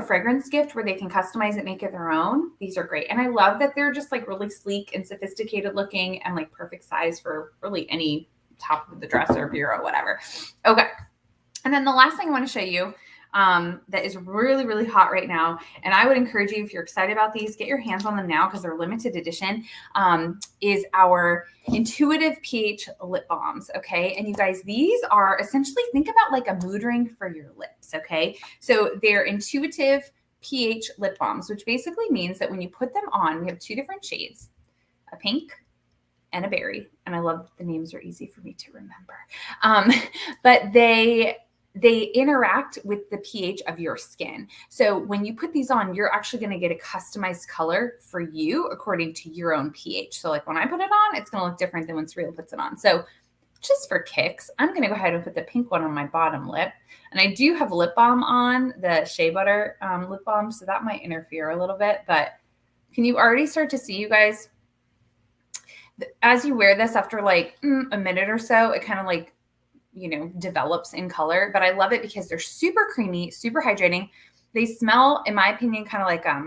fragrance gift where they can customize it, make it their own, these are great. And I love that they're just like really sleek and sophisticated looking and like perfect size for really any top of the dresser, bureau, whatever. Okay. And then the last thing I want to show you that is really, really hot right now. And I would encourage you, if you're excited about these, get your hands on them now because they're limited edition, is our Intuitive Ph Lip Balms. Okay. And you guys, these are essentially, think about like a mood ring for your lips. Okay. So they're Intuitive Ph Lip Balms, which basically means that when you put them on, we have two different shades, a pink and a berry. And I love that the names are easy for me to remember. But they interact with the pH of your skin. So when you put these on, you're actually going to get a customized color for you according to your own pH. So like when I put it on, it's going to look different than when Serena puts it on. So just for kicks, I'm going to go ahead and put the pink one on my bottom lip. And I do have lip balm on, the Shea Butter lip balm, so that might interfere a little bit. But can you already start to see, you guys, as you wear this after like a minute or so, it kind of like, develops in color, but I love it because they're super creamy, super hydrating. They smell, in my opinion, kind of like, I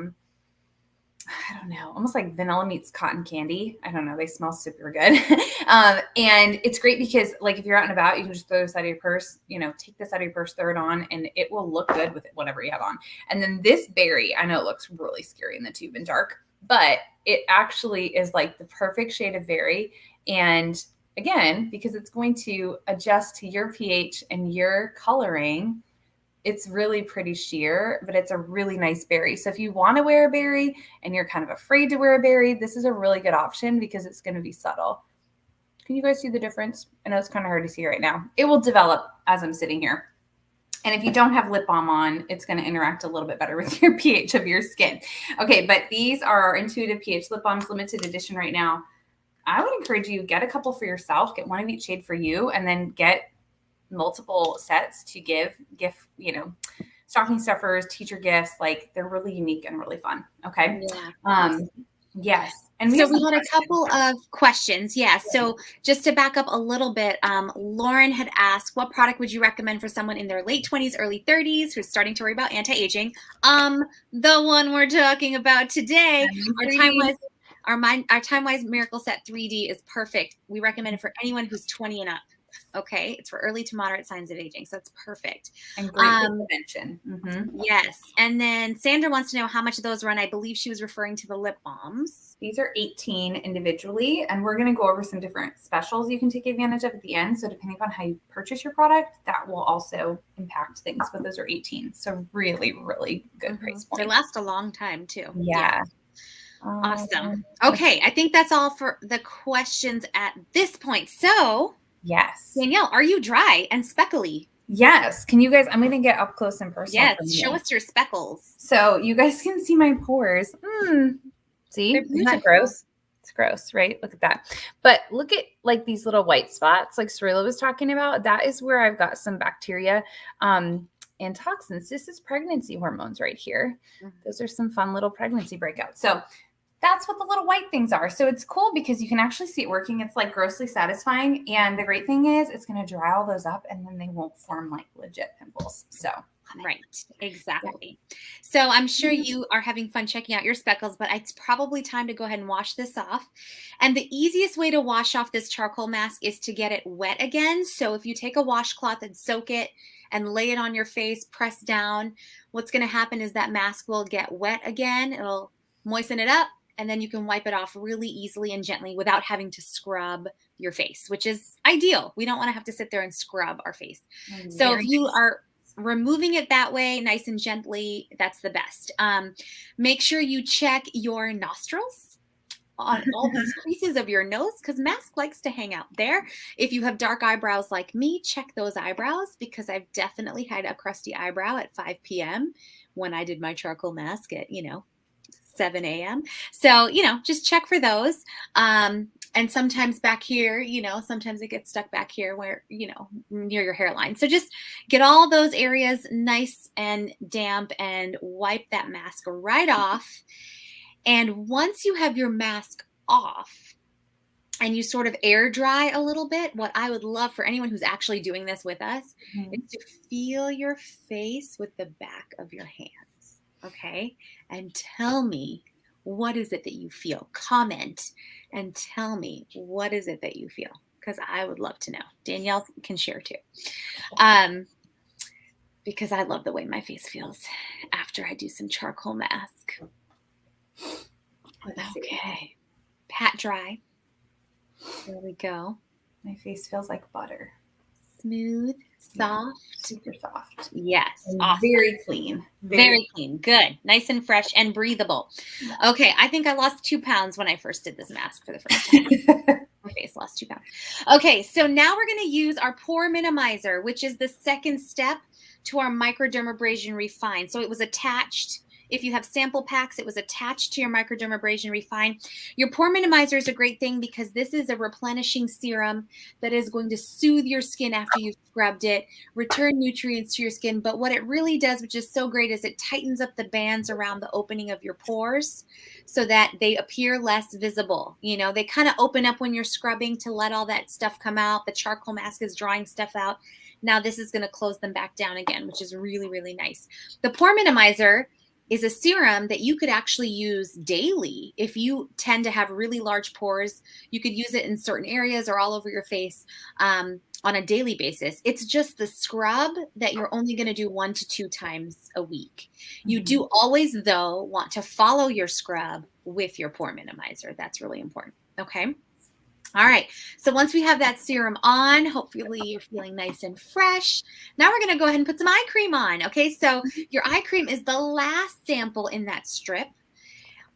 don't know, almost like vanilla meets cotton candy. I don't know. They smell super good. And it's great because like, if you're out and about, you can just throw this out of your purse, take this out of your purse, throw it on, and it will look good with whatever you have on. And then this berry, I know it looks really scary in the tube and dark, but it actually is like the perfect shade of berry. And again, because it's going to adjust to your pH and your coloring, it's really pretty sheer, but it's a really nice berry. So if you want to wear a berry and you're kind of afraid to wear a berry, this is a really good option because it's going to be subtle. Can you guys see the difference? I know it's kind of hard to see right now. It will develop as I'm sitting here. And if you don't have lip balm on, it's going to interact a little bit better with your pH of your skin. Okay, but these are our Intuitive Ph Lip Balms, limited edition right now. I would encourage you, get a couple for yourself, get one of each shade for you, and then get multiple sets to give stocking stuffers, teacher gifts. Like, they're really unique and really fun. Okay. Yeah. Yes. And we had a couple of questions. Yeah. So just to back up a little bit, Lauren had asked, what product would you recommend for someone in their late 20s, early 30s who's starting to worry about anti-aging? The one we're talking about today, our Timewise Miracle Set 3D is perfect. We recommend it for anyone who's 20 and up. Okay. It's for early to moderate signs of aging. So it's perfect. And great prevention. Mm-hmm. Yes. And then Sandra wants to know how much of those run. I believe she was referring to the lip balms. These are $18 individually. And we're going to go over some different specials you can take advantage of at the end. So depending on how you purchase your product, that will also impact things. But those are $18. So really, really good price point. They last a long time too. Yeah. Awesome. Okay. I think that's all for the questions at this point. So yes. Danielle, are you dry and speckly? Yes. Can you guys, I'm going to get up close and personal. Yes. Show us your speckles. So you guys can see my pores. See, isn't that gross? It's gross, right? Look at that. But look at like these little white spots like Sorella was talking about. That is where I've got some bacteria and toxins. This is pregnancy hormones right here. Those are some fun little pregnancy breakouts. So that's what the little white things are. So it's cool because you can actually see it working. It's like grossly satisfying. And the great thing is it's going to dry all those up and then they won't form like legit pimples. So right. Exactly. Yeah. So I'm sure you are having fun checking out your speckles, but it's probably time to go ahead and wash this off. And the easiest way to wash off this charcoal mask is to get it wet again. So if you take a washcloth and soak it and lay it on your face, press down, what's going to happen is that mask will get wet again. It'll moisten it up. And then you can wipe it off really easily and gently without having to scrub your face, which is ideal. We don't want to have to sit there and scrub our face. So if you are removing it that way, nice and gently, that's the best. Make sure you check your nostrils. on all these creases of your nose because mask likes to hang out there. If you have dark eyebrows like me, check those eyebrows because I've definitely had a crusty eyebrow at 5 p.m. when I did my charcoal mask at, 7 a.m. So, just check for those. And sometimes back here, sometimes it gets stuck back here where, near your hairline. So just get all those areas nice and damp and wipe that mask right off. And once you have your mask off and you sort of air dry a little bit, what I would love for anyone who's actually doing this with us is to feel your face with the back of your hands. Okay. And tell me, what is it that you feel? Comment and tell me, what is it that you feel? Because I would love to know. Danielle can share too. Because I love the way my face feels after I do some charcoal mask. Okay. Pat dry. There we go. My face feels like butter. Smooth, soft. Super soft. Yes. Awesome. Very clean. Very clean. Good. Nice and fresh and breathable. Okay. I think I lost 2 pounds when I first did this mask for the first time. My face lost 2 pounds. Okay. So now we're going to use our Pore Minimizer, which is the second step to our Microdermabrasion Refine. So it was attached. If you have sample packs, it was attached to your Microdermabrasion Refine. Your Pore Minimizer is a great thing because this is a replenishing serum that is going to soothe your skin after you've scrubbed it, return nutrients to your skin. But what it really does, which is so great, is it tightens up the bands around the opening of your pores so that they appear less visible. They kind of open up when you're scrubbing to let all that stuff come out. The charcoal mask is drying stuff out. Now this is going to close them back down again, which is really, really nice. The Pore Minimizer is a serum that you could actually use daily. If you tend to have really large pores, you could use it in certain areas or all over your face on a daily basis. It's just the scrub that you're only going to do 1 to 2 times a week. You do always, though, want to follow your scrub with your Pore Minimizer. That's really important. Okay. All right. So once we have that serum on, hopefully you're feeling nice and fresh. Now we're going to go ahead and put some eye cream on. Okay. So your eye cream is the last sample in that strip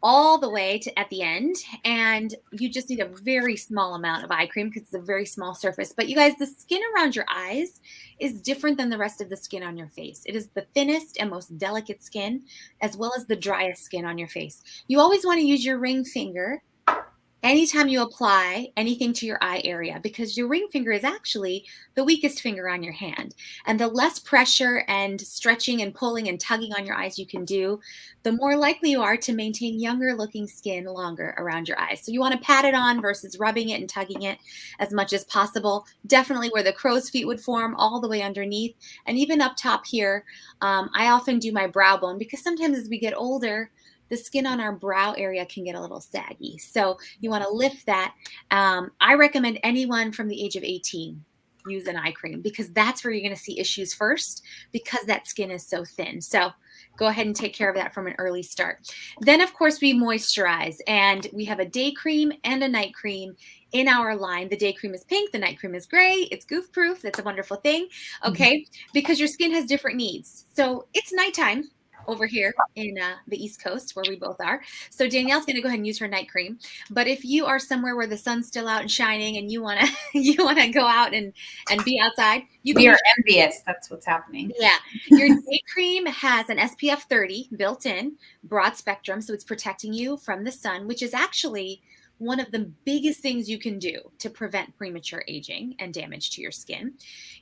all the way to at the end. And you just need a very small amount of eye cream because it's a very small surface. But you guys, the skin around your eyes is different than the rest of the skin on your face. It is the thinnest and most delicate skin, as well as the driest skin on your face. You always want to use your ring finger anytime you apply anything to your eye area, because your ring finger is actually the weakest finger on your hand. And the less pressure and stretching and pulling and tugging on your eyes you can do, the more likely you are to maintain younger looking skin longer around your eyes. So you want to pat it on versus rubbing it and tugging it as much as possible. Definitely where the crow's feet would form, all the way underneath, and even up top here. I often do my brow bone because sometimes as we get older, the skin on our brow area can get a little saggy. So you want to lift that. I recommend anyone from the age of 18 use an eye cream because that's where you're going to see issues first because that skin is so thin. So go ahead and take care of that from an early start. Then, of course, we moisturize. And we have a day cream and a night cream in our line. The day cream is pink. The night cream is gray. It's goof proof. That's a wonderful thing. Okay. Because your skin has different needs. So it's nighttime over here in the East Coast where we both are. So Danielle's going to go ahead and use her night cream. But if you are somewhere where the sun's still out and shining and you want to go out and be outside, we are envious. That's what's happening. Yeah. Your day cream has an SPF 30 built in, broad spectrum. So it's protecting you from the sun, which is actually one of the biggest things you can do to prevent premature aging and damage to your skin.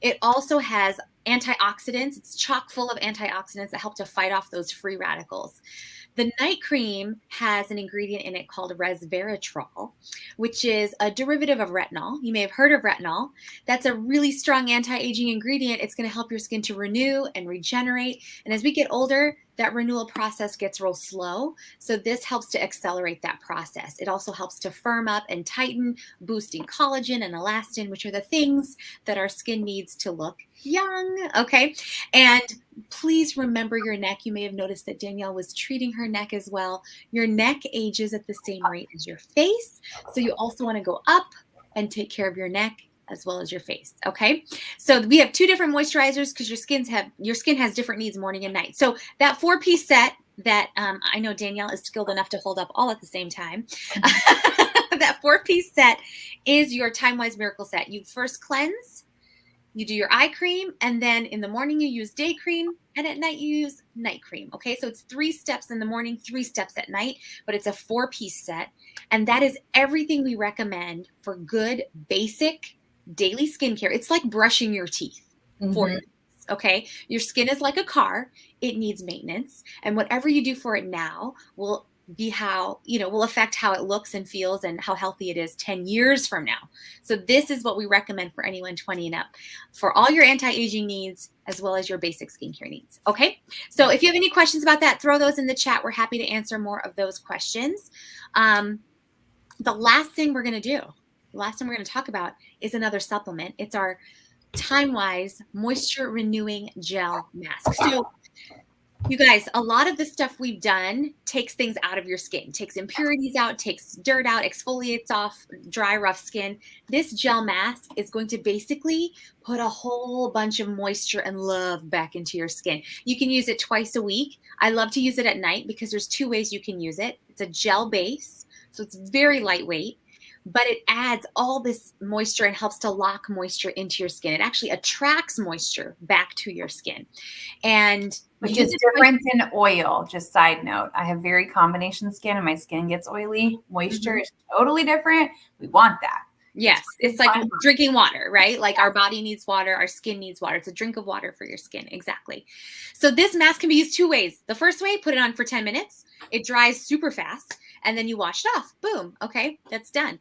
It also has antioxidants. It's chock full of antioxidants that help to fight off those free radicals. The night cream has an ingredient in it called resveratrol, which is a derivative of retinol. You may have heard of retinol. That's a really strong anti-aging ingredient. It's going to help your skin to renew and regenerate. And as we get older, that renewal process gets real slow. So this helps to accelerate that process. It also helps to firm up and tighten, boosting collagen and elastin, which are the things that our skin needs to look young. Okay. And please remember your neck. You may have noticed that Danielle was treating her neck as well. Your neck ages at the same rate as your face. So you also want to go up and take care of your neck as well as your face. Okay. So we have 2 different moisturizers because your skin has different needs morning and night. So that 4-piece set that I know Danielle is skilled enough to hold up all at the same time. That 4-piece set is your Timewise Miracle Set. You first cleanse, you do your eye cream, and then in the morning you use day cream, and at night you use night cream. Okay, so it's 3 steps in the morning, 3 steps at night, but it's a 4-piece set. And that is everything we recommend for good, basic, daily skincare. It's like brushing your teeth for you. Okay, your skin is like a car. It needs maintenance. And whatever you do for it now will be how, will affect how it looks and feels and how healthy it is 10 years from now. So this is what we recommend for anyone 20 and up for all your anti-aging needs as well as your basic skincare needs. Okay. So if you have any questions about that, throw those in the chat. We're happy to answer more of those questions. The last thing we're going to talk about is another supplement. It's our Timewise Moisture Renewing Gel Mask. So you guys, a lot of the stuff we've done takes things out of your skin, takes impurities out, takes dirt out, exfoliates off dry, rough skin. This gel mask is going to basically put a whole bunch of moisture and love back into your skin. You can use it twice a week. I love to use it at night because there's 2 ways you can use it. It's a gel base, so it's very lightweight, but it adds all this moisture and helps to lock moisture into your skin. It actually attracts moisture back to your skin. And which is different than oil. Just side note, I have very combination skin and my skin gets oily. Moisture is totally different. We want that. Yes. It's like drinking water, right? Like our body needs water. Our skin needs water. It's a drink of water for your skin. Exactly. So this mask can be used 2 ways. The first way, put it on for 10 minutes. It dries super fast. And then you wash it off. Boom. Okay. That's done.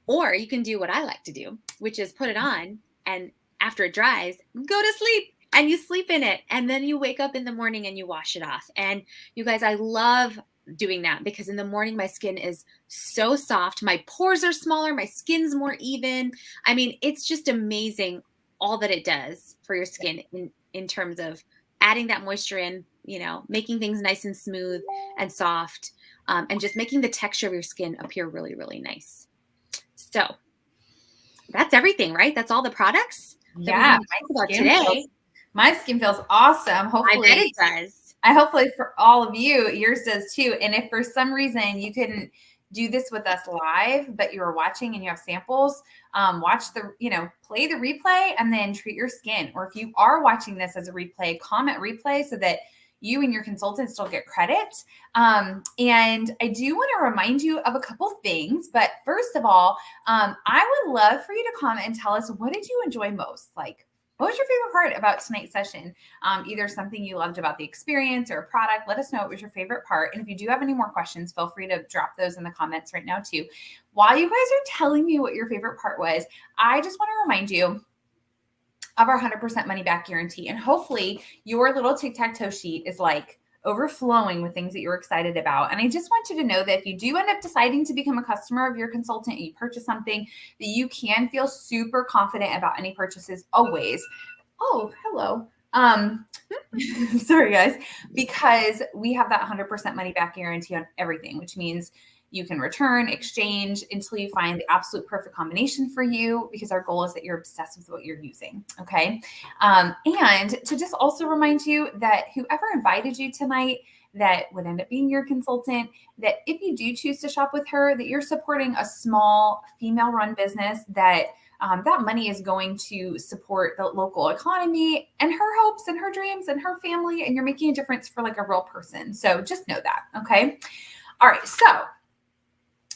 Or you can do what I like to do, which is put it on and after it dries, go to sleep. And you sleep in it, and then you wake up in the morning and you wash it off. And you guys, I love doing that because in the morning my skin is so soft. My pores are smaller. My skin's more even. I mean, it's just amazing all that it does for your skin in terms of adding that moisture in, making things nice and smooth and soft, and just making the texture of your skin appear really, really nice. So that's everything, right? That's all the products that we're going to talk about today. My skin feels awesome. Hopefully I bet it does. Hopefully for all of you, yours does too. And if for some reason you couldn't do this with us live, but you were watching and you have samples, play the replay and then treat your skin. Or if you are watching this as a replay, comment replay so that you and your consultant still get credit. And I do want to remind you of a couple things. But first of all, I would love for you to comment and tell us, what did you enjoy most? Like, what was your favorite part about tonight's session? Either something you loved about the experience or a product. Let us know what was your favorite part. And if you do have any more questions, feel free to drop those in the comments right now too. While you guys are telling me what your favorite part was, I just want to remind you of our 100% money back guarantee. And hopefully your little tic-tac-toe sheet is like overflowing with things that you're excited about. And I just want you to know that if you do end up deciding to become a customer of your consultant and you purchase something, that you can feel super confident about any purchases always. Oh, hello. Sorry guys, because we have that 100% money back guarantee on everything, which means you can return, exchange until you find the absolute perfect combination for you, because our goal is that you're obsessed with what you're using. Okay. And to just also remind you that whoever invited you tonight that would end up being your consultant, that if you do choose to shop with her, that you're supporting a small female run business that that money is going to support the local economy and her hopes and her dreams and her family. And you're making a difference for like a real person. So just know that. Okay. All right. So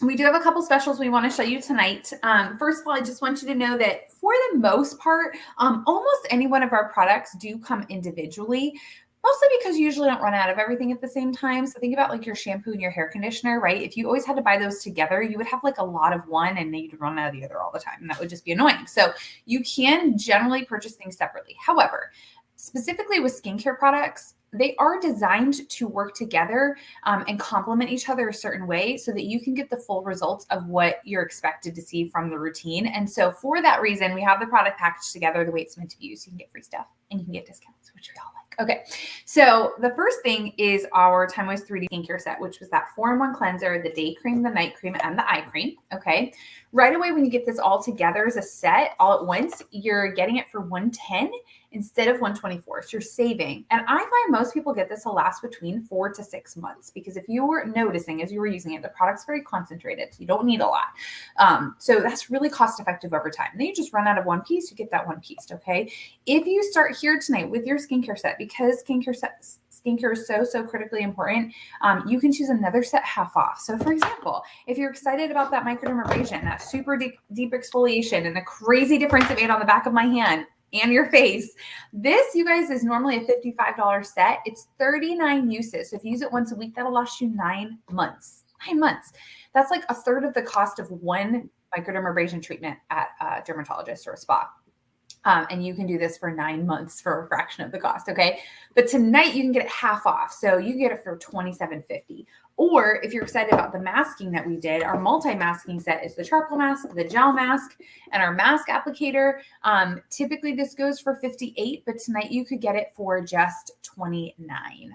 we do have a couple specials we want to show you tonight. First of all, I just want you to know that for the most part, almost any one of our products do come individually, mostly because you usually don't run out of everything at the same time. So think about like your shampoo and your hair conditioner, right? If you always had to buy those together, you would have like a lot of one and then you'd run out of the other all the time. And that would just be annoying. So you can generally purchase things separately. However, specifically with skincare products, they are designed to work together and complement each other a certain way so that you can get the full results of what you're expected to see from the routine. And so for that reason, we have the product packaged together the way it's meant to be used. You can get free stuff and you can get discounts, which we all like. Okay, so the first thing is our Timewise 3D skincare set, which was that 4-in-1 cleanser, the day cream, the night cream, and the eye cream. Okay, right away when you get this all together as a set all at once, you're getting it for $110. instead of 124. So you're saving. And I find most people get this will last between 4 to 6 months, because if you were noticing as you were using it, the product's very concentrated. So you don't need a lot. So that's really cost effective over time. And then you just run out of one piece, you get that one piece. Okay. If you start here tonight with your skincare set, because skincare is so critically important, you can choose another set half off. So for example, if you're excited about that microdermabrasion, that super deep exfoliation, and the crazy difference it made on the back of my hand and your face, this, you guys, is normally a $55 set. It's 39 uses. So if you use it once a week, that'll last you 9 months. 9 months. That's like a third of the cost of one microdermabrasion treatment at a dermatologist or a spa. And you can do this for 9 months for a fraction of the cost. Okay. But tonight you can get it half off. So you can get it for $27.50. Or if you're excited about the masking that we did, our multi-masking set is the charcoal mask, the gel mask, and our mask applicator. Typically this goes for $58, but tonight you could get it for just $29.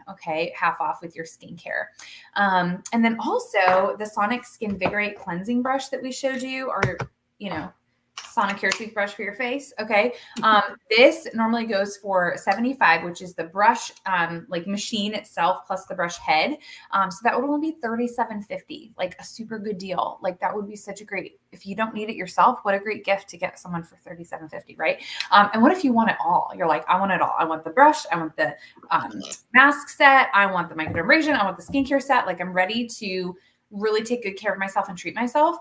Okay. Half off with your skincare. And then also the Sonic Invigorate cleansing brush that we showed you, or, Sonic hair toothbrush for your face. Okay. This normally goes for $75, which is the brush, like machine itself plus the brush head. So that would only be $37.50, like a super good deal. Like that would be such a great, if you don't need it yourself, what a great gift to get someone for $37.50, right? And what if you want it all? You're like, I want it all. I want the brush. I want the mask set. I want the microdermabrasion. I want the skincare set. Like I'm ready to really take good care of myself and treat myself.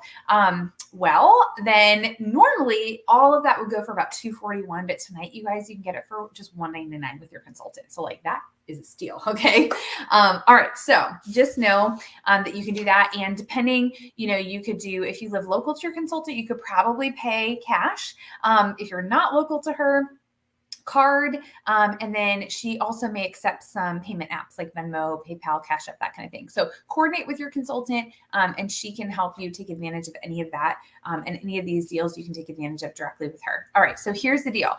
Well, then normally all of that would go for about $241, but tonight, you guys, you can get it for just $199 with your consultant. So like that is a steal. Okay. All right. So just know that you can do that. And depending, you could do, if you live local to your consultant, you could probably pay cash. If you're not local to her, card. And then she also may accept some payment apps like Venmo, PayPal, Cash App, that kind of thing. So coordinate with your consultant, and she can help you take advantage of any of that. And any of these deals you can take advantage of directly with her. All right. So here's the deal.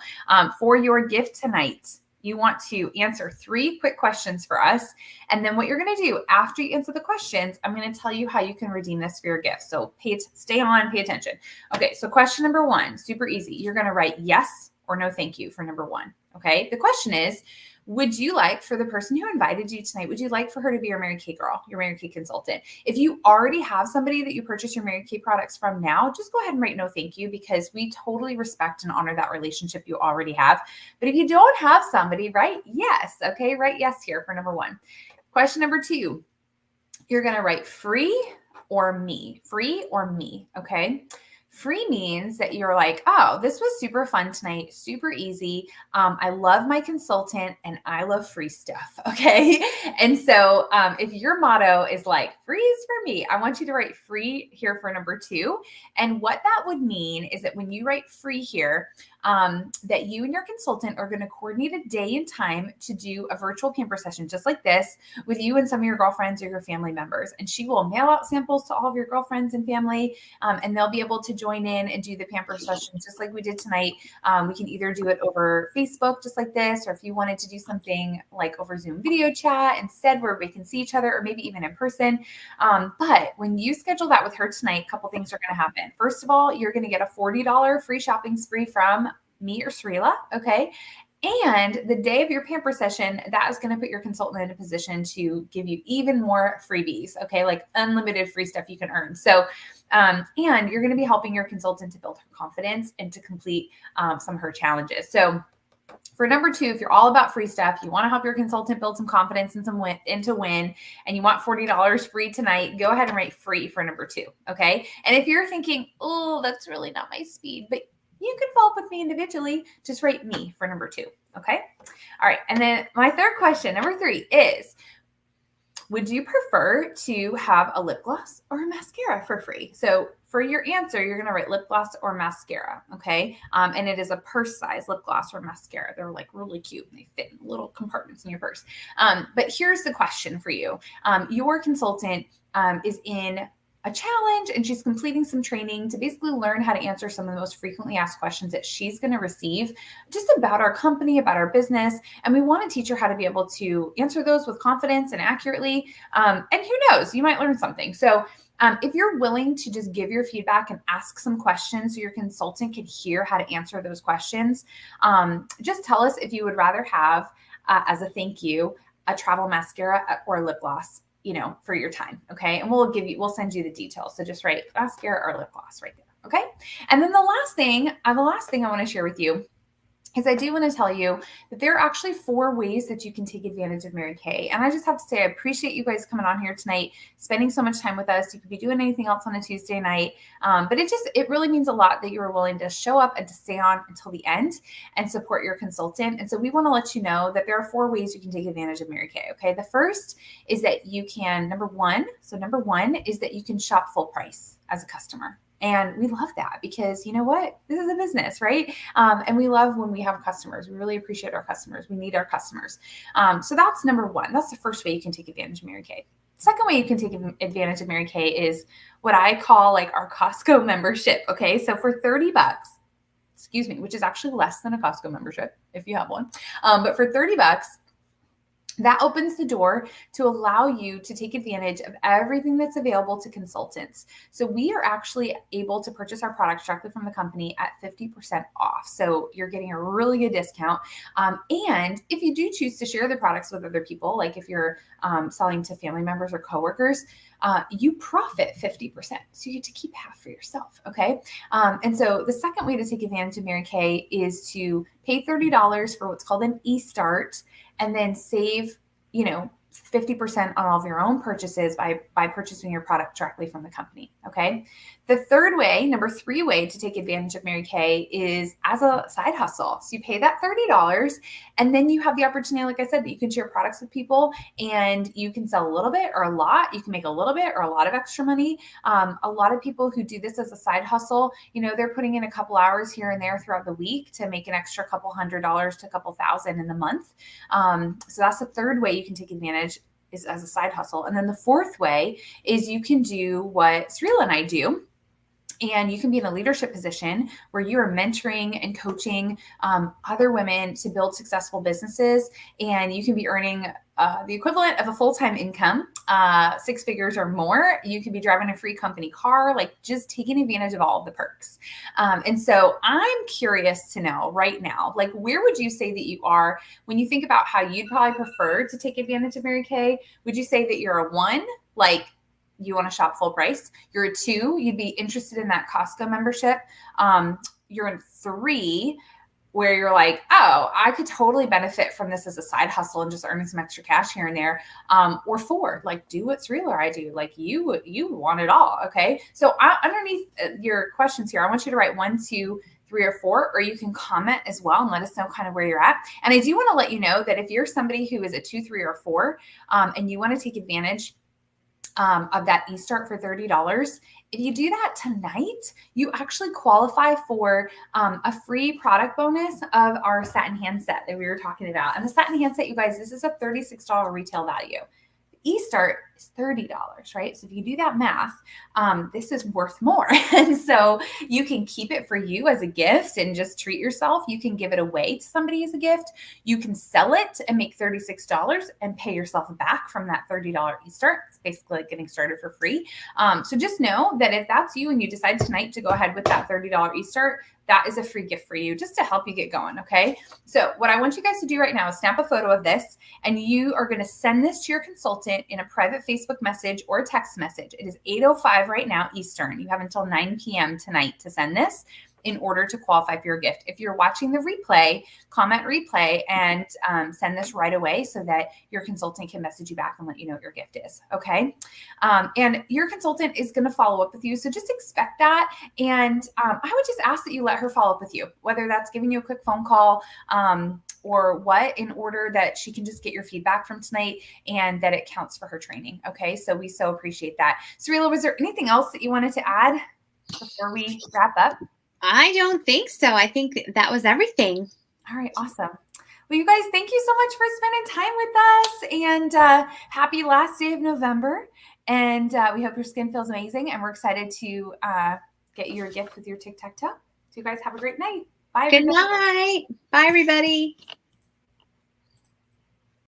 For your gift tonight, you want to answer 3 quick questions for us. And then what you're going to do after you answer the questions, I'm going to tell you how you can redeem this for your gift. So stay on, pay attention. Okay. So question number 1, super easy. You're going to write yes or no thank you for number 1. Okay. The question is, would you like for the person who invited you tonight, would you like for her to be your Mary Kay girl, your Mary Kay consultant? If you already have somebody that you purchase your Mary Kay products from now, just go ahead and write no thank you, because we totally respect and honor that relationship you already have. But if you don't have somebody, write yes. Okay. Write yes here for number 1. Question number 2, you're going to write free or me. Free or me. Okay. Free means that you're like, oh, this was super fun tonight, super easy. I love my consultant and I love free stuff. Okay. And so if your motto is like, free is for me, I want you to write free here for number 2. And what that would mean is that when you write free here, that you and your consultant are going to coordinate a day and time to do a virtual pamper session just like this with you and some of your girlfriends or your family members. And she will mail out samples to all of your girlfriends and family, and they'll be able to join in and do the pamper session just like we did tonight. We can either do it over Facebook just like this, or if you wanted to do something like over Zoom video chat instead where we can see each other, or maybe even in person. But when you schedule that with her tonight, a couple things are going to happen. First of all, you're going to get a $40 free shopping spree from me or Srila. Okay. And the day of your pamper session, that is going to put your consultant in a position to give you even more freebies. Okay. Like unlimited free stuff you can earn. So, and you're going to be helping your consultant to build her confidence and to complete some of her challenges. So for number 2, if you're all about free stuff, you want to help your consultant build some confidence and to win, and you want $40 free tonight, go ahead and write free for number 2. Okay. And if you're thinking, oh, that's really not my speed, but you can follow up with me individually, just write me for number 2. Okay. All right. And then my third question, number 3, is, would you prefer to have a lip gloss or a mascara for free? So for your answer, you're going to write lip gloss or mascara. Okay. And it is a purse size lip gloss or mascara. They're like really cute. They fit in little compartments in your purse. But here's the question for you. Your consultant is in a challenge and she's completing some training to basically learn how to answer some of the most frequently asked questions that she's going to receive just about our company, about our business. And we want to teach her how to be able to answer those with confidence and accurately. And who knows, you might learn something. So If you're willing to just give your feedback and ask some questions so your consultant can hear how to answer those questions, just tell us if you would rather have, as a thank you, a travel mascara or a lip gloss, for your time. Okay. And we'll send you the details. So just write mascara or lip gloss right there. Okay. And then the last thing I want to share with you is I do want to tell you that there are actually 4 ways that you can take advantage of Mary Kay. And I just have to say, I appreciate you guys coming on here tonight, spending so much time with us. You could be doing anything else on a Tuesday night. But it really means a lot that you are willing to show up and to stay on until the end and support your consultant. And so we want to let you know that there are 4 ways you can take advantage of Mary Kay. Okay. The first is that you can, number one is that you can shop full price as a customer. And we love that because you know what? This is a business, right? And we love when we have customers. We really appreciate our customers. We need our customers. So that's number one. That's the first way you can take advantage of Mary Kay. Second way you can take advantage of Mary Kay is what I call like our Costco membership. Okay. So for $30, which is actually less than a Costco membership if you have one. But for $30, that opens the door to allow you to take advantage of everything that's available to consultants. So we are actually able to purchase our products directly from the company at 50% off. So you're getting a really good discount. And if you do choose to share the products with other people, like if you're selling to family members or coworkers, you profit 50%. So you get to keep half for yourself. Okay. And so the second way to take advantage of Mary Kay is to pay $30 for what's called an e-start, and then save, 50% on all of your own purchases by purchasing your product directly from the company. Okay. The third way, number 3 way to take advantage of Mary Kay is as a side hustle. So you pay that $30 and then you have the opportunity, like I said, that you can share products with people and you can sell a little bit or a lot. You can make a little bit or a lot of extra money. A lot of people who do this as a side hustle, they're putting in a couple hours here and there throughout the week to make an extra couple $100s to a couple thousand in the month. So that's the third way you can take advantage, is as a side hustle. And then the fourth way is you can do what Srila and I do. And you can be in a leadership position where you are mentoring and coaching other women to build successful businesses. And you can be earning the equivalent of a full-time income, 6 figures or more. You could be driving a free company car, like just taking advantage of all of the perks. And so I'm curious to know right now, like, where would you say that you are when you think about how you'd probably prefer to take advantage of Mary Kay? Would you say that you're a 1, like, you want to shop full price? You're a 2, you'd be interested in that Costco membership. You're in 3, where you're like, oh, I could totally benefit from this as a side hustle and just earning some extra cash here and there. Or 4, like, do what Srila or I do. Like, you want it all. Okay. So underneath your questions here, I want you to write 1, 2, 3, or 4, or you can comment as well and let us know kind of where you're at. And I do want to let you know that if you're somebody who is a 2, 3, or 4, and you want to take advantage of that e-start for $30. If you do that tonight, you actually qualify for a free product bonus of our Satin Hands set that we were talking about. And the Satin Hands set, you guys, this is a $36 retail value. E-start is $30, right? So if you do that math, this is worth more. And so you can keep it for you as a gift and just treat yourself. You can give it away to somebody as a gift. You can sell it and make $36 and pay yourself back from that $30 e-start. It's basically like getting started for free. So just know that if that's you and you decide tonight to go ahead with that $30 e-start, that is a free gift for you just to help you get going. Okay. So what I want you guys to do right now is snap a photo of this, and you are going to send this to your consultant in a private Facebook message or a text message. It is 8:05 right now Eastern. You have until 9 p.m. tonight to send this in order to qualify for your gift. If you're watching the replay, comment replay and send this right away so that your consultant can message you back and let you know what your gift is. Okay. And your consultant is going to follow up with you. So just expect that. And I would just ask that you let her follow up with you, whether that's giving you a quick phone call or what, in order that she can just get your feedback from tonight and that it counts for her training. Okay. So we so appreciate that. Srila, was there anything else that you wanted to add before we wrap up? I don't think so. I think that was everything. All right. Awesome. Well, you guys, thank you so much for spending time with us, and happy last day of November. And we hope your skin feels amazing, and we're excited to get your gift with your tic-tac-toe. So you guys have a great night. Bye. Good night. Bye, everybody.